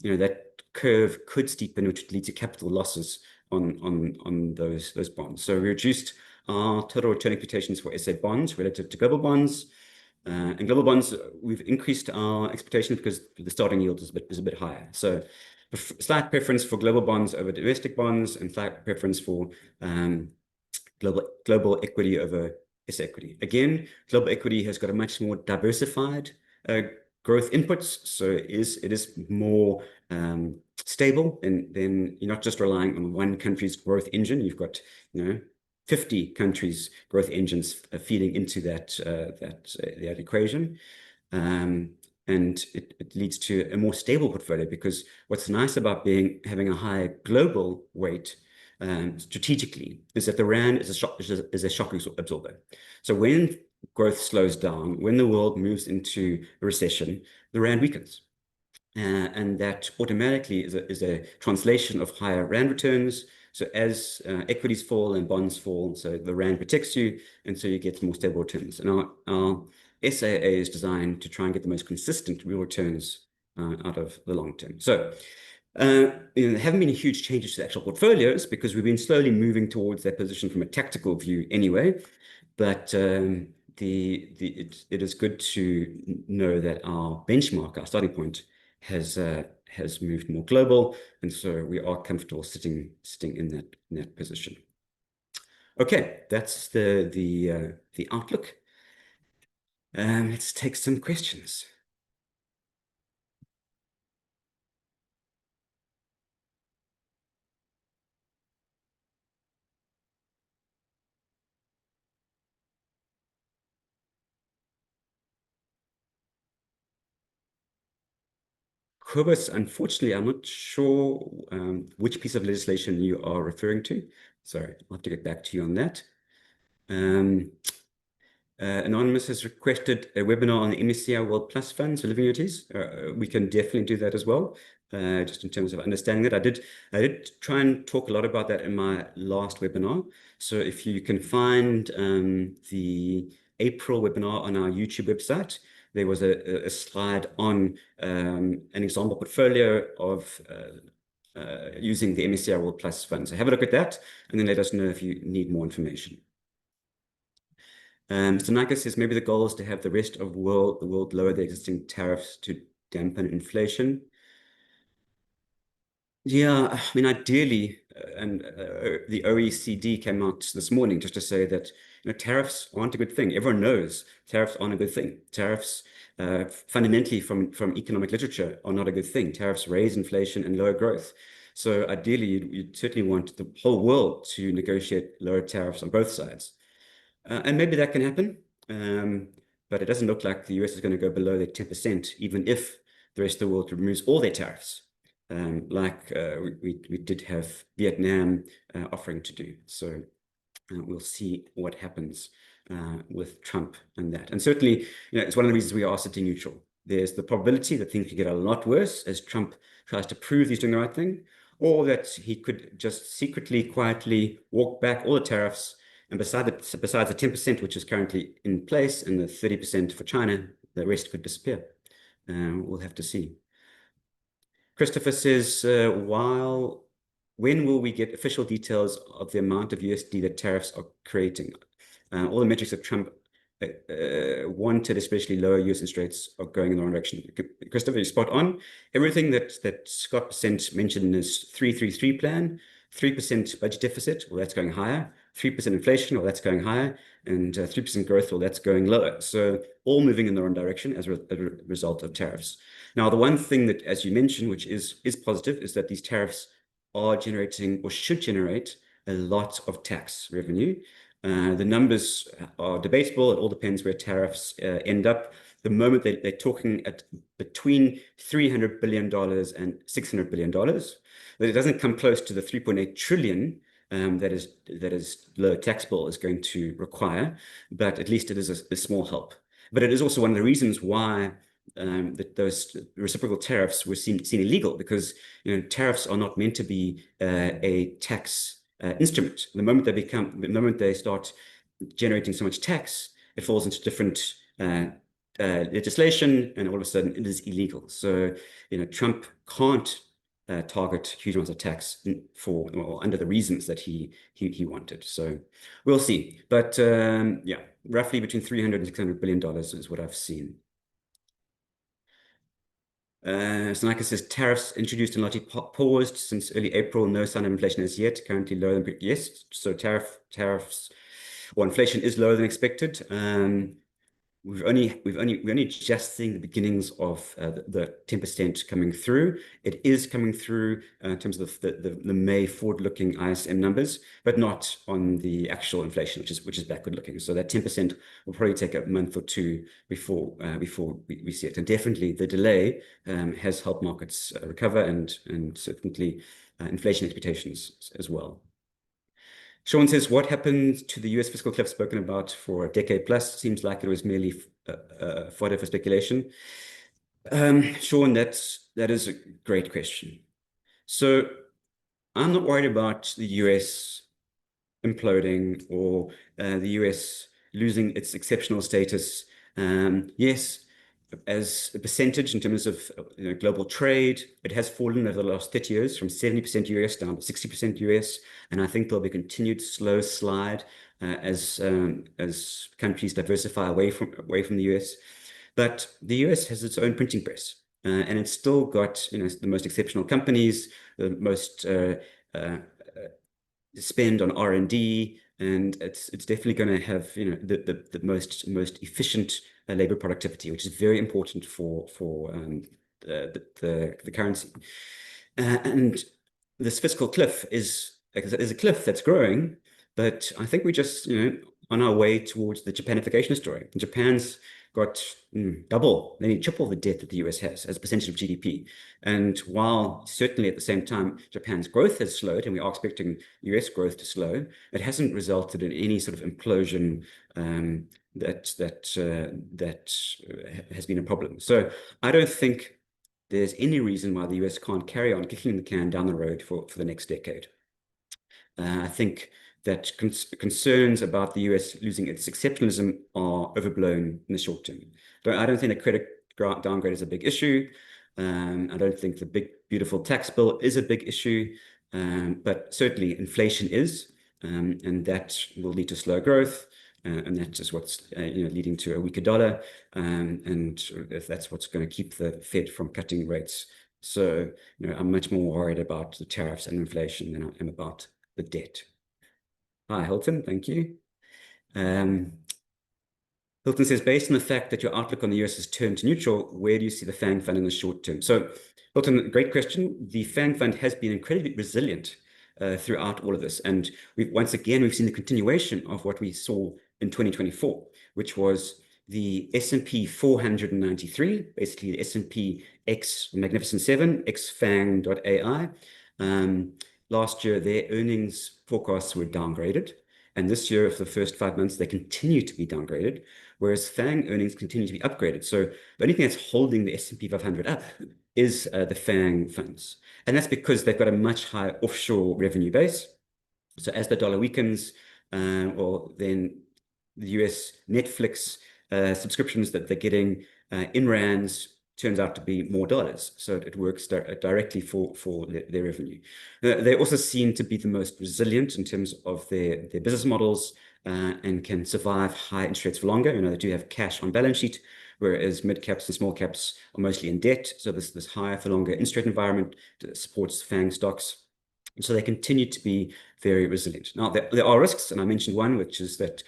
that curve could steepen, which would lead to capital losses on those bonds. So we reduced our total return expectations for SA bonds relative to global bonds. And global bonds, we've increased our expectations because the starting yield is a bit higher. So slight preference for global bonds over domestic bonds, and slight preference for global equity over SA equity. Again, global equity has got a much more diversified growth inputs, so it is more stable, and then you're not just relying on one country's growth engine. You've got 50 countries' growth engines feeding into that equation. And it leads to a more stable portfolio, because what's nice about having a higher global weight strategically is that the rand is a shock absorber. So when growth slows down, when the world moves into a recession, the rand weakens. And that automatically is a translation of higher rand returns. So as equities fall and bonds fall, so the rand protects you, and so you get more stable returns. And our SAA is designed to try and get the most consistent real returns out of the long term. So there haven't been huge changes to the actual portfolios because we've been slowly moving towards that position from a tactical view anyway. But it is good to know that our benchmark, our starting point, has moved more global, and so we are comfortable sitting in that position. Okay, that's the outlook. Let's take some questions. Cobus, unfortunately, I'm not sure which piece of legislation you are referring to. Sorry, I'll have to get back to you on that. Anonymous has requested a webinar on the MSCI World Plus funds for living annuities. We can definitely do that as well. just in terms of understanding it. I did try and talk a lot about that in my last webinar. So if you can find the April webinar on our YouTube website, there was a slide on an example portfolio of using the MSCI World Plus fund. So have a look at that, and then let us know if you need more information. So Nika says maybe the goal is to have the rest of the world lower the existing tariffs to dampen inflation. Yeah, I mean, ideally, and the OECD came out this morning just to say that tariffs aren't a good thing. Everyone knows tariffs aren't a good thing. Tariffs, fundamentally, from economic literature, are not a good thing. Tariffs raise inflation and lower growth. So ideally, you'd certainly want the whole world to negotiate lower tariffs on both sides. And maybe that can happen, but it doesn't look like the US is going to go below their 10%, even if the rest of the world removes all their tariffs, like we did have Vietnam offering to do. So we'll see what happens with Trump and that. And certainly, it's one of the reasons we are sitting neutral. There's the probability that things could get a lot worse as Trump tries to prove he's doing the right thing, or that he could just secretly, quietly walk back all the tariffs. And besides the 10%, which is currently in place, and the 30% for China, the rest could disappear. We'll have to see. Christopher says, when will we get official details of the amount of USD that tariffs are creating? All the metrics that Trump wanted, especially lower US interest rates, are going in the wrong direction. Christopher, you're spot on. Everything that Scott Bessent mentioned in his 3-3-3 plan, 3% budget deficit, well, that's going higher. 3% inflation, well, that's going higher. And 3% growth, well, that's going lower. So all moving in the wrong direction as a result of tariffs. Now, the one thing that, as you mentioned, which is positive, is that these tariffs are generating or should generate a lot of tax revenue. The numbers are debatable. It all depends where tariffs end up. The moment they're talking at between $300 billion and $600 billion, but it doesn't come close to the 3.8 trillion that is low tax bill is going to require, but at least it is a small help. But it is also one of the reasons why those reciprocal tariffs were seen illegal, because tariffs are not meant to be a tax instrument. The moment they start generating so much tax, it falls into different legislation, and all of a sudden it is illegal. So Trump can't target huge amounts of tax under the reasons that he wanted. So we'll see. But yeah, roughly between $300 and $600 billion is what I've seen. Sonika says tariffs introduced and largely paused since early April. No sign of inflation as yet. Currently lower than yes. So tariffs or inflation is lower than expected. We're only just seeing the beginnings of the 10% coming through. It is coming through in terms of the May forward-looking ISM numbers, but not on the actual inflation, which is backward-looking. So that 10% will probably take a month or two before we see it. And definitely the delay has helped markets recover, and certainly inflation expectations as well. Sean says, what happened to the US fiscal cliff spoken about for a decade plus? Seems like it was merely fodder for speculation. Sean, that is a great question. So I'm not worried about the US imploding or the US losing its exceptional status. Yes, as a percentage in terms of global trade, it has fallen over the last 30 years from 70% US down to 60% US. And I think there'll be a continued slow slide as countries diversify away from the US. But the US has its own printing press, and it's still got the most exceptional companies, the most spend on R&D, and it's definitely going to have the most efficient labor productivity, which is very important for the currency. And this fiscal cliff is a cliff that's growing, but I think we're just on our way towards the Japanification story. Japan's got double, maybe triple the debt that the US has as a percentage of GDP. And while certainly at the same time Japan's growth has slowed, and we are expecting US growth to slow, it hasn't resulted in any sort of implosion that has been a problem. So I don't think there's any reason why the US can't carry on kicking the can down the road for the next decade. I think that concerns about the US losing its exceptionalism are overblown in the short term. But I don't think a credit downgrade is a big issue. I don't think the big, beautiful tax bill is a big issue. But certainly inflation is, and that will lead to slow growth. And that's just what's leading to a weaker dollar. And if that's what's going to keep the Fed from cutting rates. So I'm much more worried about the tariffs and inflation than I am about the debt. Hi, Hilton. Thank you. Hilton says, based on the fact that your outlook on the US has turned to neutral, where do you see the FANG fund in the short term? So, Hilton, great question. The FANG fund has been incredibly resilient throughout all of this. And once again, we've seen the continuation of what we saw in 2024, which was the S&P 493, basically the S&P X Magnificent 7, X FANG.ai. Last year, their earnings forecasts were downgraded. And this year, for the first 5 months, they continue to be downgraded, whereas FANG earnings continue to be upgraded. So the only thing that's holding the S&P 500 up is the FANG funds. And that's because they've got a much higher offshore revenue base. So as the dollar weakens, then the US Netflix subscriptions that they're getting in rands turns out to be more dollars. So it works directly for their revenue. They also seem to be the most resilient in terms of their business models and can survive high interest rates for longer. They do have cash on balance sheet, whereas mid caps and small caps are mostly in debt. So this higher for longer interest rate environment supports FANG stocks. So they continue to be very resilient. Now, there are risks, and I mentioned one, which is that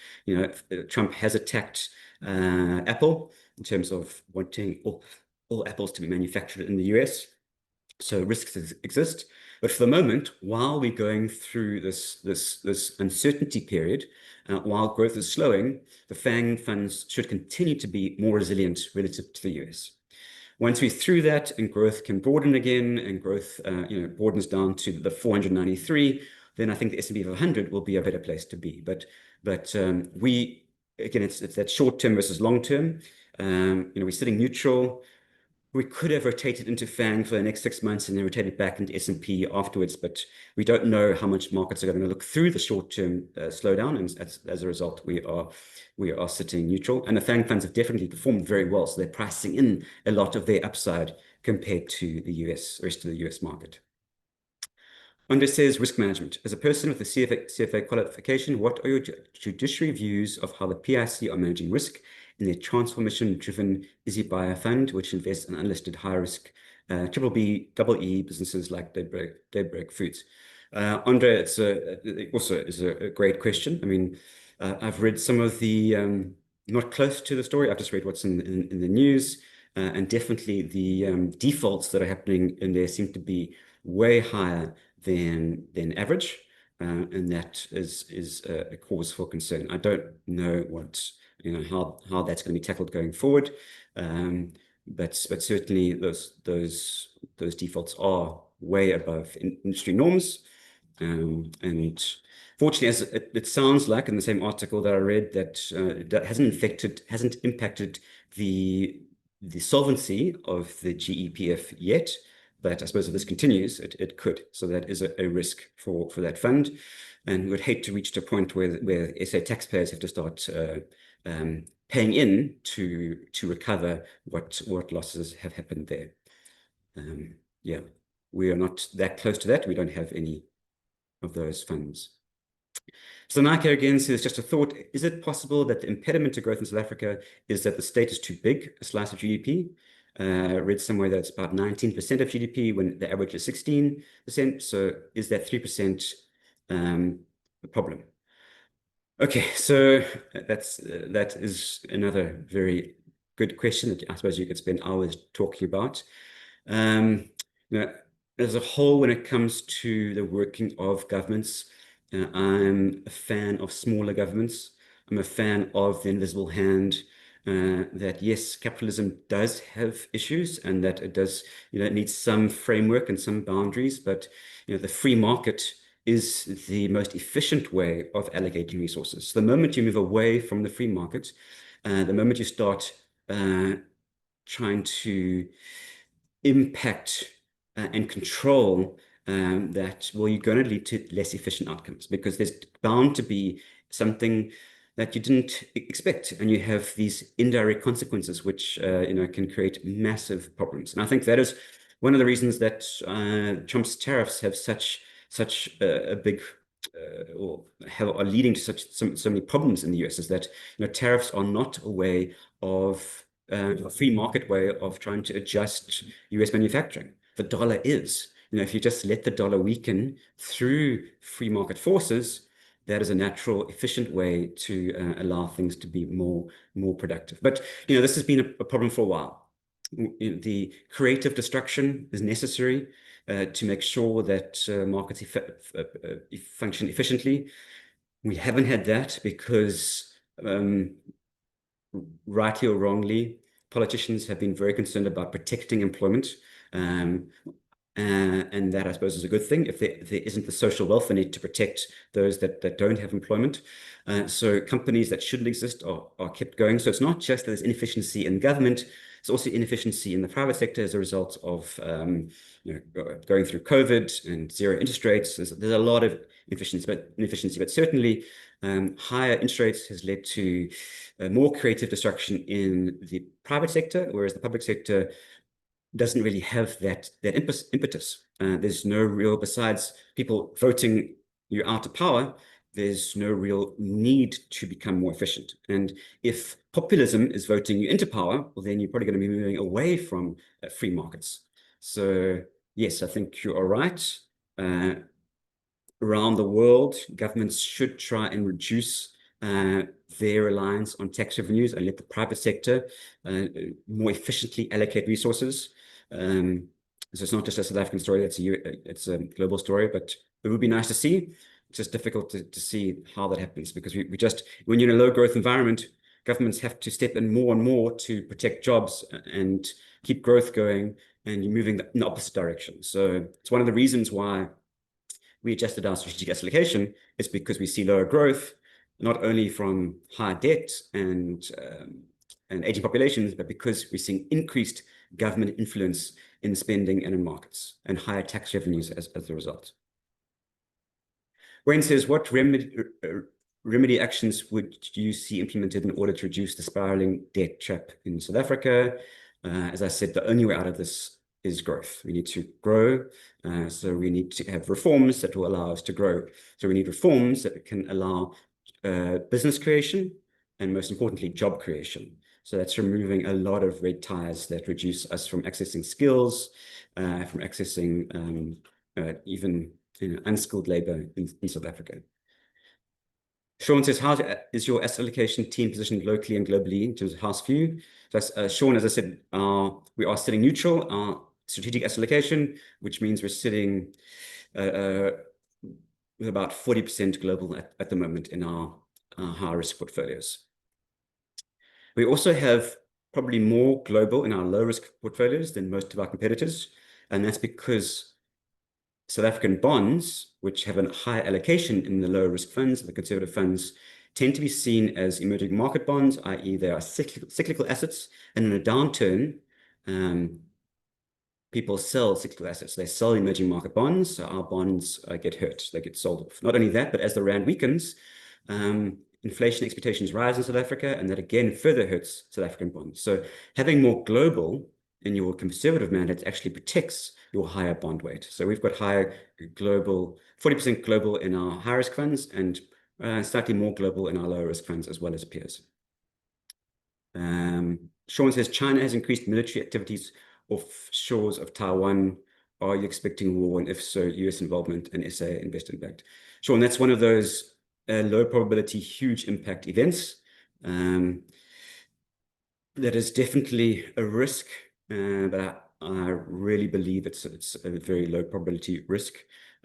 Trump has attacked Apple in terms of wanting all apples to be manufactured in the US. So risks exist. But for the moment, while we're going through this uncertainty period, while growth is slowing, the FANG funds should continue to be more resilient relative to the US. Once we're through that and growth can broaden again and growth broadens down to the 493, then I think the S&P 500 will be a better place to be. But it's that short term versus long term. We're sitting neutral. We could have rotated into FANG for the next 6 months and then rotated back into S&P afterwards, but we don't know how much markets are going to look through the short-term slowdown, and as a result, we are sitting neutral. And the FANG funds have definitely performed very well, so they're pricing in a lot of their upside compared to the rest of the US market. Andre says, risk management. As a person with a CFA qualification, what are your judiciary views of how the PIC are managing risk in their transformation-driven Izzy Buyer fund, which invests in unlisted high-risk BBE businesses like Daybreak Foods? Andre, it's also a great question. I mean, I've read some of the not close to the story. I've just read what's in the news, and definitely the defaults that are happening in there seem to be way higher than average, and that is a cause for concern. I don't know how that's going to be tackled going forward, but certainly those defaults are way above industry norms, and fortunately, as it sounds like in the same article that I read, that hasn't impacted the solvency of the GEPF yet. But I suppose if this continues, it could. So that is a risk for that fund. And we would hate to reach to a point where SA taxpayers have to start paying in to recover what losses have happened there. Yeah, we are not that close to that. We don't have any of those funds. So Nike again says, just a thought, is it possible that the impediment to growth in South Africa is that the state is too big a slice of GDP? Read somewhere that it's about 19% of GDP when the average is 16%. So is that 3% a problem? Okay, so that is another very good question that I suppose you could spend hours talking about. As a whole, when it comes to the working of governments, I'm a fan of smaller governments. I'm a fan of the invisible hand. That yes, capitalism does have issues, and that it does, it needs some framework and some boundaries. But the free market is the most efficient way of allocating resources. So the moment you move away from the free market, the moment you start trying to impact and control that, well, you're going to lead to less efficient outcomes because there's bound to be something that you didn't expect, and you have these indirect consequences which can create massive problems. And I think that is one of the reasons that Trump's tariffs have such a big or are leading to so many problems in the US, is that tariffs are not a way of a free market way of trying to adjust US manufacturing. The dollar is. If you just let the dollar weaken through free market forces, that is a natural, efficient way to allow things to be more productive. But this has been a problem for a while. The creative destruction is necessary to make sure that markets function efficiently. We haven't had that because, rightly or wrongly, politicians have been very concerned about protecting employment. And that, I suppose, is a good thing if there isn't the social welfare net to protect those that don't have employment. So companies that shouldn't exist are kept going. So it's not just that there's inefficiency in government, it's also inefficiency in the private sector as a result of going through COVID and zero interest rates. There's a lot of inefficiency, but certainly higher interest rates has led to more creative destruction in the private sector, whereas the public sector doesn't really have that impetus. There's no real, besides people voting you out of power, there's no real need to become more efficient. And if populism is voting you into power, well, then you're probably going to be moving away from free markets. So yes, I think you are right. Around the world, governments should try and reduce their reliance on tax revenues and let the private sector more efficiently allocate resources. So it's not just a South African story, it's a global story, but it would be nice to see. It's just difficult to see how that happens, because we just, when you're in a low growth environment, governments have to step in more and more to protect jobs and keep growth going, and you're moving in the opposite direction. So it's one of the reasons why we adjusted our strategic asset allocation, is because we see lower growth, not only from higher debt and aging populations, but because we're seeing increased government influence in spending and in markets, and higher tax revenues as a result. Wayne says, what remedy actions would you see implemented in order to reduce the spiraling debt trap in South Africa? As I said, the only way out of this is growth. We need to grow. So we need to have reforms that will allow us to grow. So we need reforms that can allow business creation, and most importantly, job creation. So that's removing a lot of red ties that reduce us from accessing skills, from accessing even unskilled labor in South Africa. Sean says, how is your asset allocation team positioned locally and globally in terms of house view? So Sean, as I said, we are sitting neutral, our strategic asset allocation, which means we're sitting with about 40% global at the moment in our high risk portfolios. We also have probably more global in our low risk portfolios than most of our competitors. And that's because South African bonds, which have a high allocation in the low risk funds, the conservative funds, tend to be seen as emerging market bonds, i.e. they are cyclical assets. And in a downturn, people sell cyclical assets. They sell emerging market bonds. So our bonds get hurt. They get sold off. Not only that, but as the rand weakens, inflation expectations rise in South Africa, and that again further hurts South African bonds. So having more global in your conservative mandate actually protects your higher bond weight. So we've got higher global, 40% global in our high risk funds, and slightly more global in our low risk funds, as well as peers. Sean says, China has increased military activities off shores of Taiwan. Are you expecting war? And if so, US involvement and SA investment impact? Sean, that's one of those low probability, huge impact events. That is definitely a risk, but I really believe it's a very low probability risk.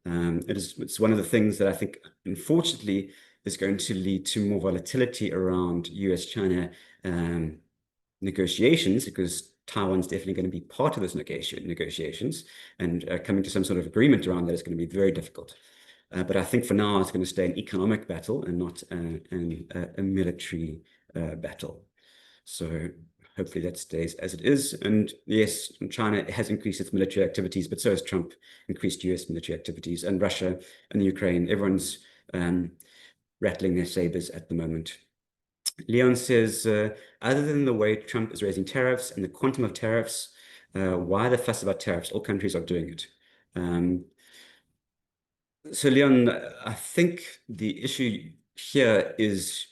It's one of the things that I think, unfortunately, is going to lead to more volatility around US-China negotiations, because Taiwan's definitely going to be part of those negotiations, and coming to some sort of agreement around that is going to be very difficult. But I think for now, it's going to stay an economic battle and not a military battle. So hopefully that stays as it is. And yes, China has increased its military activities, but so has Trump increased US military activities, and Russia and the Ukraine. Everyone's rattling their sabers at the moment. Leon says, other than the way Trump is raising tariffs and the quantum of tariffs, why the fuss about tariffs? All countries are doing it. So Leon, I think the issue here is,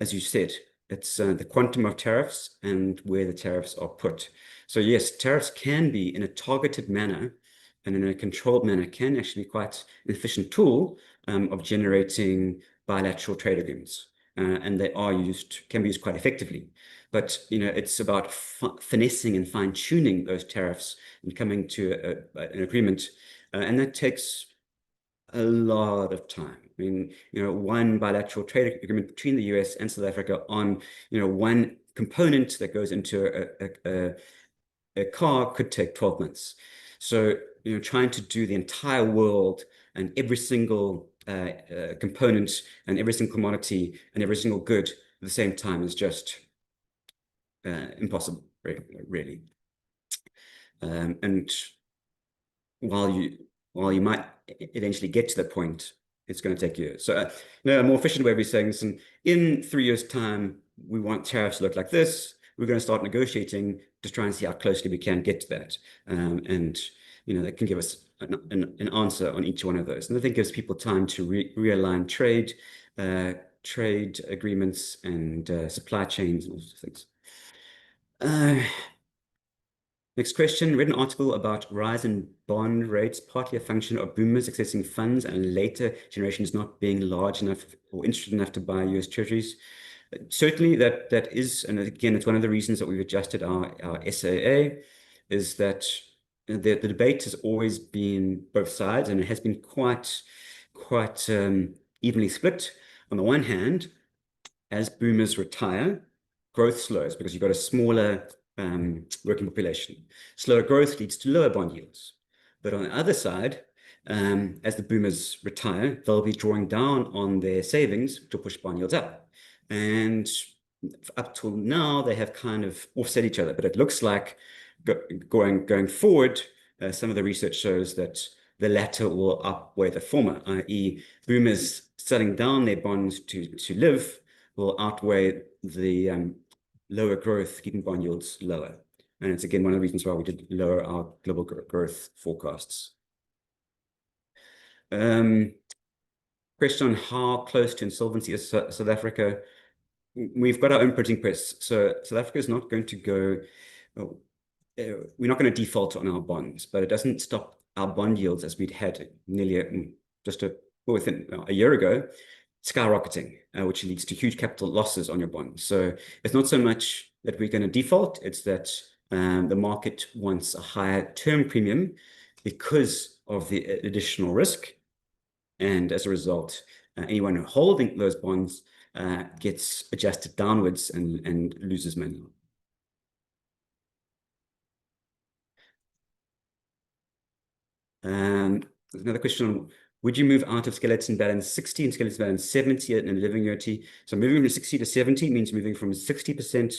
as you said, it's the quantum of tariffs and where the tariffs are put. So yes, tariffs can be in a targeted manner and in a controlled manner can actually be quite an efficient tool of generating bilateral trade agreements. And they can be used quite effectively. But it's about finessing and fine-tuning those tariffs and coming to an agreement, and that takes a lot of time. I mean, one bilateral trade agreement between the US and South Africa on, one component that goes into a car could take 12 months. So, trying to do the entire world and every single component and every single commodity and every single good at the same time is just impossible, really. And while you might eventually get to that point, it's going to take years. So, a more efficient way of saying this, and in 3 years' time, we want tariffs to look like this. We're going to start negotiating to try and see how closely we can get to that. And that can give us an answer on each one of those. And I think it gives people time to realign trade agreements and supply chains and all sorts of things. Next question, read an article about rise in bond rates, partly a function of boomers accessing funds and later generations not being large enough or interested enough to buy US treasuries. Certainly that is, and again, it's one of the reasons that we've adjusted our SAA, is that the debate has always been both sides, and it has been quite evenly split. On the one hand, as boomers retire, growth slows because you've got a smaller working population. Slower growth leads to lower bond yields. But on the other side, as the boomers retire, they'll be drawing down on their savings to push bond yields up. And up till now, they have kind of offset each other. But it looks like going forward, some of the research shows that the latter will outweigh the former, i.e. boomers selling down their bonds to live will outweigh the lower growth, keeping bond yields lower. And it's again one of the reasons why we did lower our global growth forecasts. Question on how close to insolvency is South Africa. We've got our own printing press, so South Africa is not going to go. We're not going to default on our bonds, but it doesn't stop our bond yields as we'd had nearly within a year ago, skyrocketing, which leads to huge capital losses on your bonds. So it's not so much that we're going to default, it's that the market wants a higher term premium because of the additional risk. And as a result, anyone holding those bonds gets adjusted downwards and loses money. There's another question on, would you move out of skeleton balance 60 and skeleton balance 70 in a living annuity? So moving from 60 to 70 means moving from 60%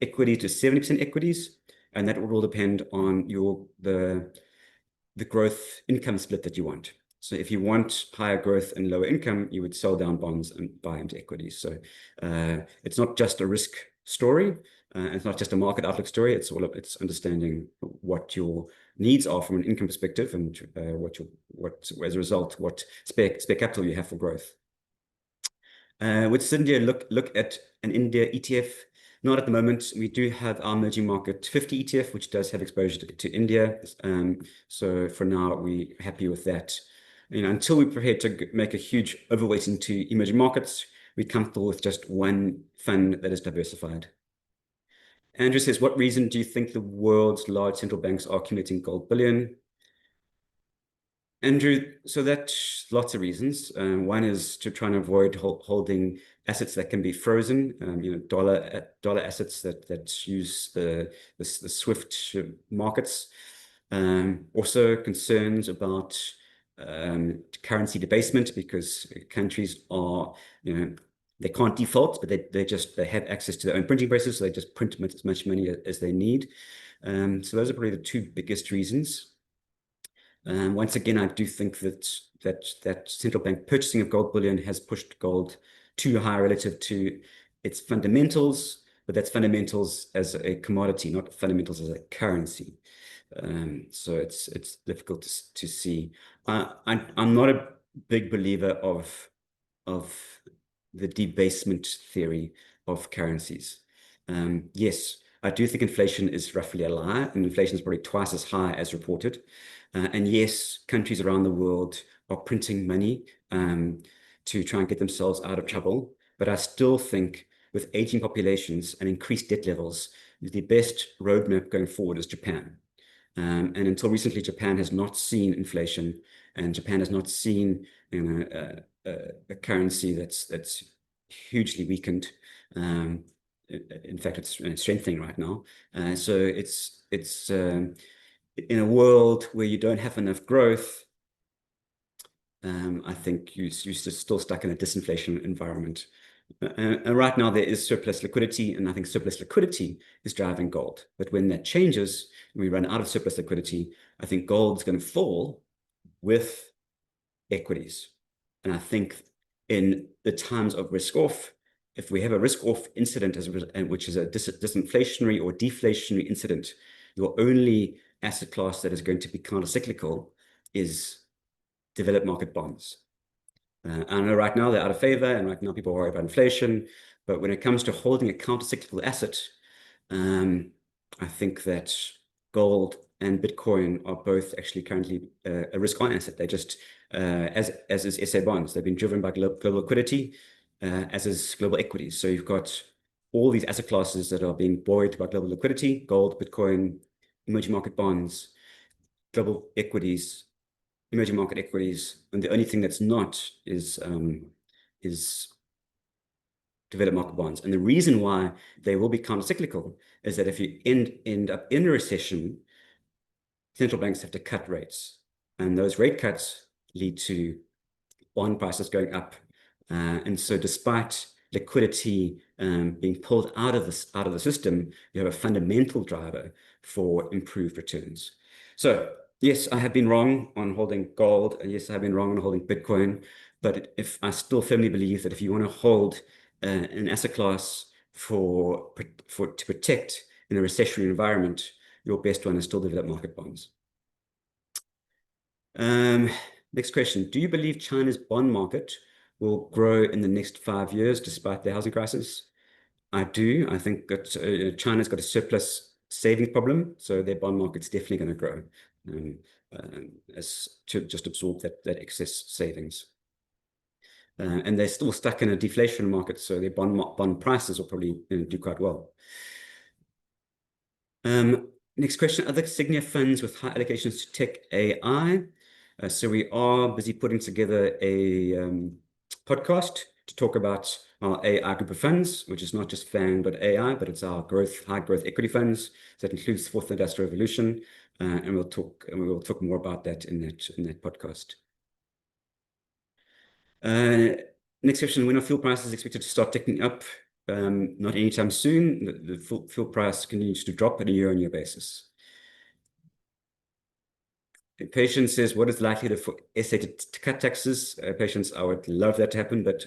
equity to 70% equities, and that will all depend on the growth income split that you want. So if you want higher growth and lower income, you would sell down bonds and buy into equities. So it's not just a risk story. It's not just a market outlook story. It's understanding what your needs are from an income perspective and as a result, what spare capital you have for growth. Would India look at an India ETF? Not at the moment. We do have our emerging market 50 ETF, which does have exposure to India. So for now, we're happy with that. Until we're prepared to make a huge overweight into emerging markets, we're comfortable with just one fund that is diversified. Andrew says, what reason do you think the world's large central banks are accumulating gold bullion? Andrew, so that's lots of reasons. One is to try and avoid holding assets that can be frozen, dollar assets that use the SWIFT markets. Also concerns about currency debasement because countries are, They can't default, but they have access to their own printing presses, so they just print as much money as they need. So those are probably the two biggest reasons. Once again, I do think that central bank purchasing of gold bullion has pushed gold too high relative to its fundamentals, but that's fundamentals as a commodity, not fundamentals as a currency. So it's difficult to see. I'm not a big believer of the debasement theory of currencies. Yes, I do think inflation is roughly a lie, and inflation is probably twice as high as reported. And yes, countries around the world are printing money to try and get themselves out of trouble. But I still think with aging populations and increased debt levels, the best roadmap going forward is Japan. And until recently, Japan has not seen inflation, and Japan has not seen a currency that's hugely weakened. In fact, it's strengthening right now. So it's in a world where you don't have enough growth, I think you're still stuck in a disinflation environment. And right now there is surplus liquidity, and I think surplus liquidity is driving gold. But when that changes, when we run out of surplus liquidity, I think gold's going to fall with equities. And I think in the times of risk off, if we have a risk off incident, which is a disinflationary or deflationary incident, your only asset class that is going to be counter-cyclical is developed market bonds. I know right now they're out of favor, and right now people worry about inflation. But when it comes to holding a counter-cyclical asset, I think that gold and Bitcoin are both actually currently a risk-on asset. They just, as is SA bonds, they've been driven by global liquidity, as is global equities. So you've got all these asset classes that are being buoyed by global liquidity: gold, Bitcoin, emerging market bonds, global equities, emerging market equities, and the only thing that's not is developed market bonds. And the reason why they will be counter-cyclical is that if you end up in a recession, central banks have to cut rates, and those rate cuts lead to bond prices going up. And so despite liquidity being pulled out of the system, you have a fundamental driver for improved returns. So yes, I have been wrong on holding gold, and yes, I have been wrong on holding Bitcoin. But if I still firmly believe that if you want to hold an asset class to protect in a recessionary environment, your best one is still developed market bonds. Next question: do you believe China's bond market will grow in the next 5 years despite the housing crisis? I do. I think that China's got a surplus savings problem, so their bond market's definitely going to grow as to just absorb that excess savings. And they're still stuck in a deflation market, so their bond prices will probably do quite well. Next question: other Signia funds with high allocations to tech AI? So we are busy putting together a podcast to talk about our AI group of funds, which is not just FANG, but AI, but it's our high growth equity funds. So that includes Fourth Industrial Revolution, and we will talk more about that in that podcast. Next question: when are fuel prices expected to start ticking up? Not anytime soon. The fuel price continues to drop on a year-on-year basis. Patience says, what is the likelihood for SA to cut taxes? Patience, I would love that to happen, but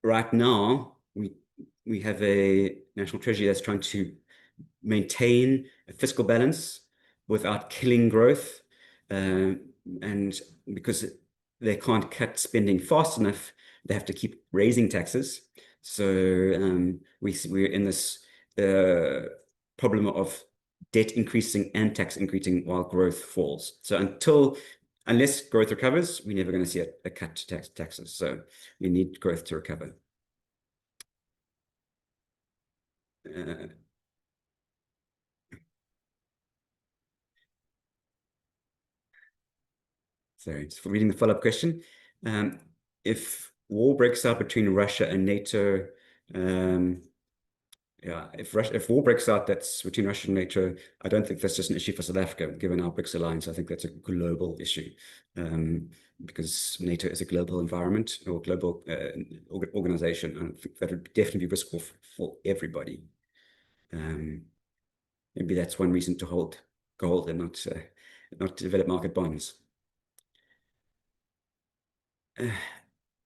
right now we have a national treasury that's trying to maintain a fiscal balance without killing growth, and because they can't cut spending fast enough, they have to keep raising taxes. So we're in this problem of debt increasing and tax increasing while growth falls. So unless growth recovers, we're never going to see a cut to taxes. So we need growth to recover. Sorry, just for reading the follow-up question. If war breaks out between Russia and NATO, yeah, if war breaks out, that's between Russia and NATO. I don't think that's just an issue for South Africa, given our BRICS alliance. I think that's a global issue, because NATO is a global environment or global organization. I think that would definitely be risk for everybody. Maybe that's one reason to hold gold and not develop market bonds.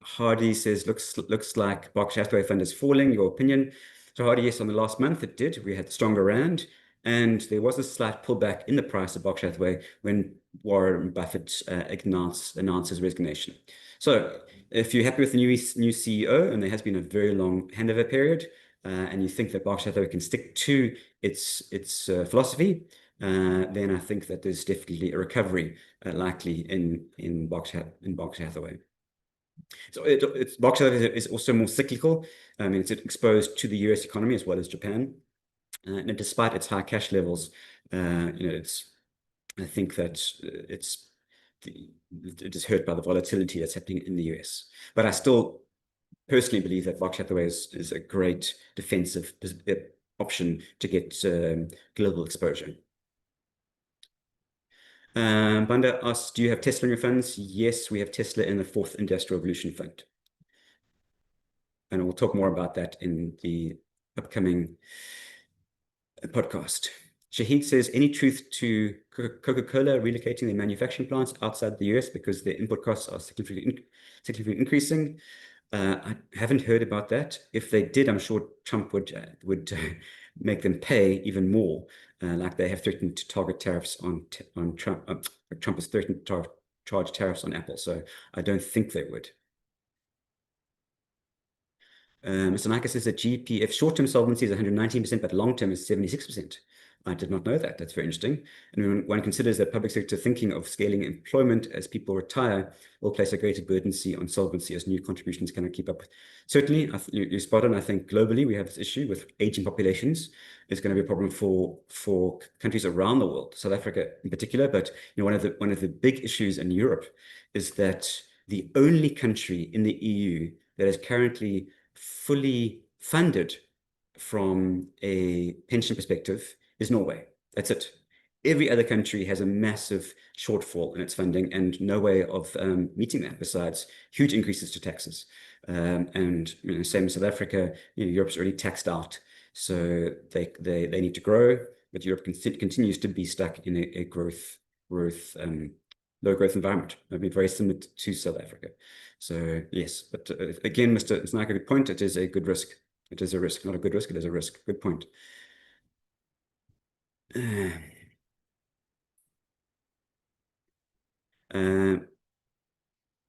Hardy says, looks like Berkshire Hathaway fund is falling. Your opinion? So Hardy, yes, on the last month it did. We had stronger rand, and there was a slight pullback in the price of Berkshire Hathaway when Warren Buffett announced his resignation. So if you're happy with the new CEO, and there has been a very long handover period, and you think that Berkshire Hathaway can stick to its philosophy, then I think that there's definitely a recovery likely in Berkshire Hathaway. So Berkshire is also more cyclical. I mean, it's exposed to the US economy as well as Japan. And despite its high cash levels, I think that it is hurt by the volatility that's happening in the US. But I still personally believe that Berkshire Hathaway is a great defensive option to get global exposure. Banda asks, do you have Tesla in your funds? Yes, we have Tesla in the Fourth Industrial Revolution Fund. And we'll talk more about that in the upcoming podcast. Shahid says, any truth to Coca-Cola relocating their manufacturing plants outside the US because their input costs are significantly increasing? I haven't heard about that. If they did, I'm sure Trump would make them pay even more, like they have threatened to target tariffs on Trump. Trump has threatened to charge tariffs on Apple, so I don't think they would. Mr. Nike says that GPF short-term solvency is 119%, but long-term is 76%. I did not know that. That's very interesting. And when one considers that public sector thinking of scaling employment as people retire will place a greater burdency on solvency as new contributions cannot keep up. Certainly, you're spot on. I think globally we have this issue with aging populations. It's going to be a problem for countries around the world, South Africa in particular. But one of the big issues in Europe is that the only country in the EU that is currently fully funded from a pension perspective is Norway. That's it. Every other country has a massive shortfall in its funding and no way of meeting that besides huge increases to taxes. And same as South Africa, Europe's already taxed out, so they need to grow, but Europe continues to be stuck in a low growth environment. I mean, very similar to South Africa. So yes, but again, Mr. Snack, a good point. It is a good risk. It is a risk, not a good risk. It is a risk. Good point.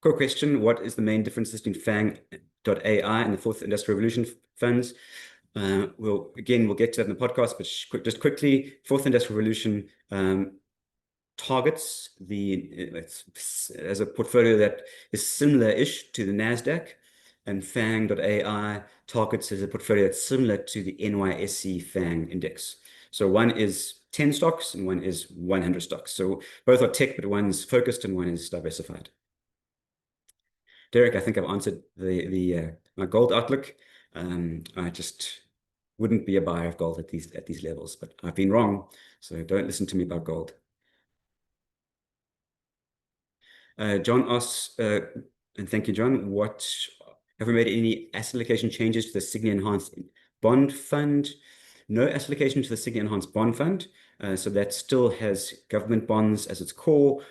Quick question. What is the main difference between Fang.ai and the Fourth Industrial Revolution funds? We'll get to that in the podcast, but just quickly, Fourth Industrial Revolution targets as a portfolio that is similar-ish to the NASDAQ, and Fang.ai targets as a portfolio that's similar to the NYSE Fang index. So one is 10 stocks and one is 100 stocks. So both are tech, but one's focused and one is diversified. Derek, I think I've answered my gold outlook. I just wouldn't be a buyer of gold at these levels, but I've been wrong. So don't listen to me about gold. John asks, and thank you, John, have we made any asset allocation changes to the Signia Enhanced Bond Fund? No asset allocation to the Signia Enhanced Bond Fund. So that still has government bonds as its core,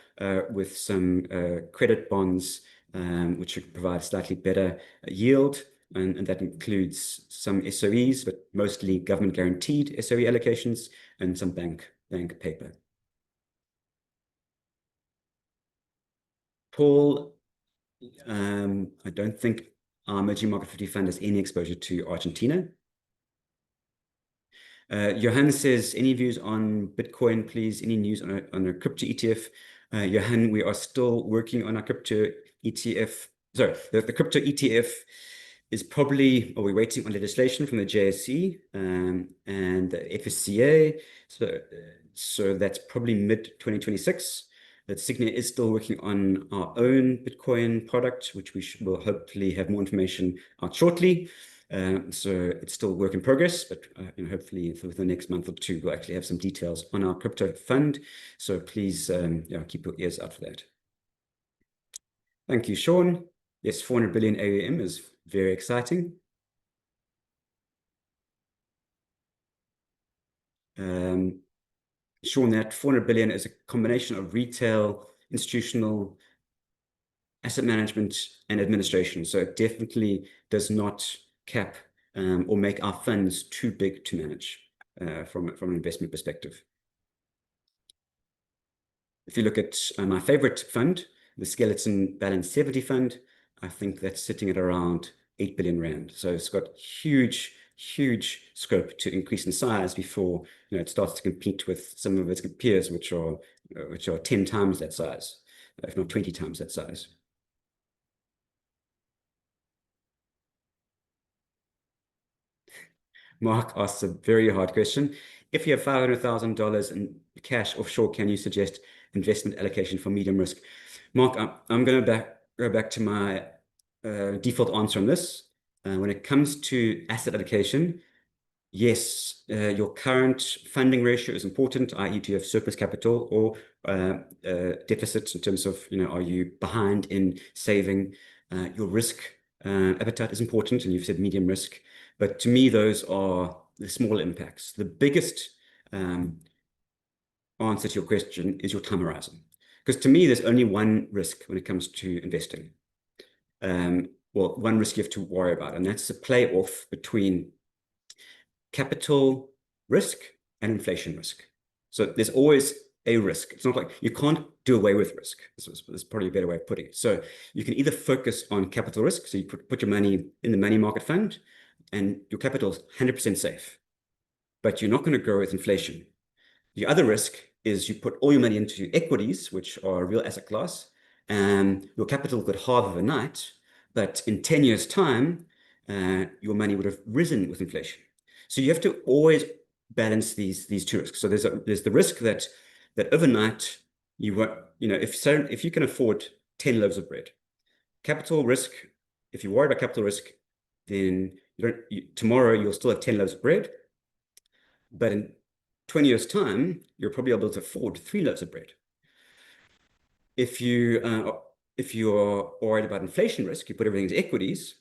with some credit bonds, which should provide slightly better yield. And that includes some SOEs, but mostly government guaranteed SOE allocations and some bank paper. Paul, I don't think our Emerging Market 50 Fund has any exposure to Argentina. Johan says, any views on Bitcoin, please? Any news on a crypto ETF? Johan, we are still working on our crypto ETF. Sorry, the crypto ETF is probably, we're waiting on legislation from the JSE and the FSCA. So that's probably mid-2026. That Signia is still working on our own Bitcoin product, which will hopefully have more information out shortly. So it's still work in progress, but hopefully within the next month or two, we'll actually have some details on our crypto fund. So please keep your ears out for that. Thank you, Sean. Yes, 400 billion AUM is very exciting. Sean, that 400 billion is a combination of retail, institutional, asset management, and administration. So it definitely does not cap or make our funds too big to manage from an investment perspective. If you look at my favorite fund, the Skeleton Balance 70 Fund, I think that's sitting at around 8 billion Rand. So it's got huge scope to increase in size before it starts to compete with some of its peers, which are 10 times that size, if not 20 times that size. Mark asks a very hard question. If you have $500,000 in cash offshore, can you suggest investment allocation for medium risk? Mark, I'm going to go back to my default answer on this. When it comes to asset allocation, yes, your current funding ratio is important, i.e. do you have surplus capital or deficits in terms of, are you behind in saving? Your risk appetite is important, and you've said medium risk. But to me, those are the small impacts. The biggest answer to your question is your time horizon. Because to me, there's only one risk when it comes to investing. Well, one risk you have to worry about, and that's the play-off between capital risk and inflation risk. So there's always a risk. It's not like you can't do away with risk. This is probably a better way of putting it. So you can either focus on capital risk, so you put your money in the money market fund, and your capital is 100% safe, but you're not going to grow with inflation. The other risk is you put all your money into equities, which are a real asset class, and your capital could halve overnight, but in 10 years' time, your money would have risen with inflation. So you have to always balance these two risks. So there's the risk that overnight you won't, if you can afford 10 loaves of bread, capital risk. If you worry about capital risk, then tomorrow you'll still have 10 loaves of bread, but in 20 years' time, you're probably able to afford 3 loaves of bread. If you're worried about inflation risk, you put everything into equities.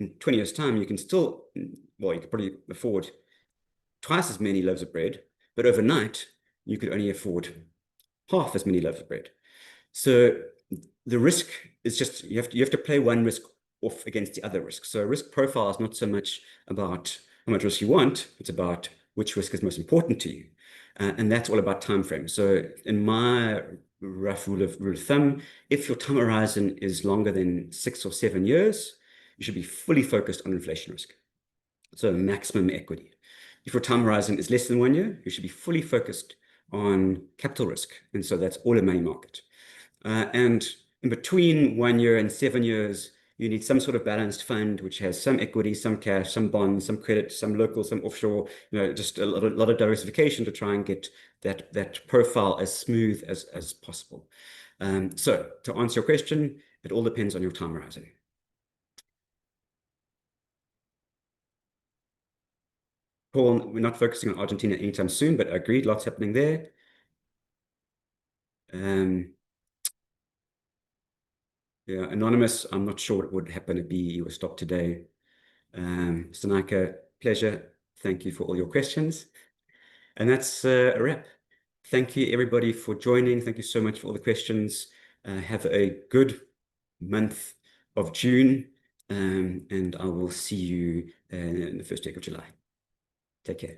In 20 years' time, you can still, you could probably afford twice as many loaves of bread, but overnight, you could only afford half as many loaves of bread. So the risk is just, you have to play one risk off against the other risk. So risk profile is not so much about how much risk you want, it's about which risk is most important to you. And that's all about time frame. So in my rough rule of thumb, if your time horizon is longer than 6 or 7 years, you should be fully focused on inflation risk. So maximum equity. If your time horizon is less than 1 year, you should be fully focused on capital risk. And so that's all in money market. And in between 1 year and 7 years, you need some sort of balanced fund, which has some equity, some cash, some bonds, some credit, some local, some offshore, just a lot of diversification to try and get that profile as smooth as possible. So to answer your question, it all depends on your time horizon. Paul, we're not focusing on Argentina anytime soon, but agreed, lots happening there. Yeah, Anonymous, I'm not sure what would happen if BE was stopped today. Sanaka, pleasure. Thank you for all your questions. And that's a wrap. Thank you, everybody, for joining. Thank you so much for all the questions. Have a good month of June, and I will see you in the first week of July. Take care.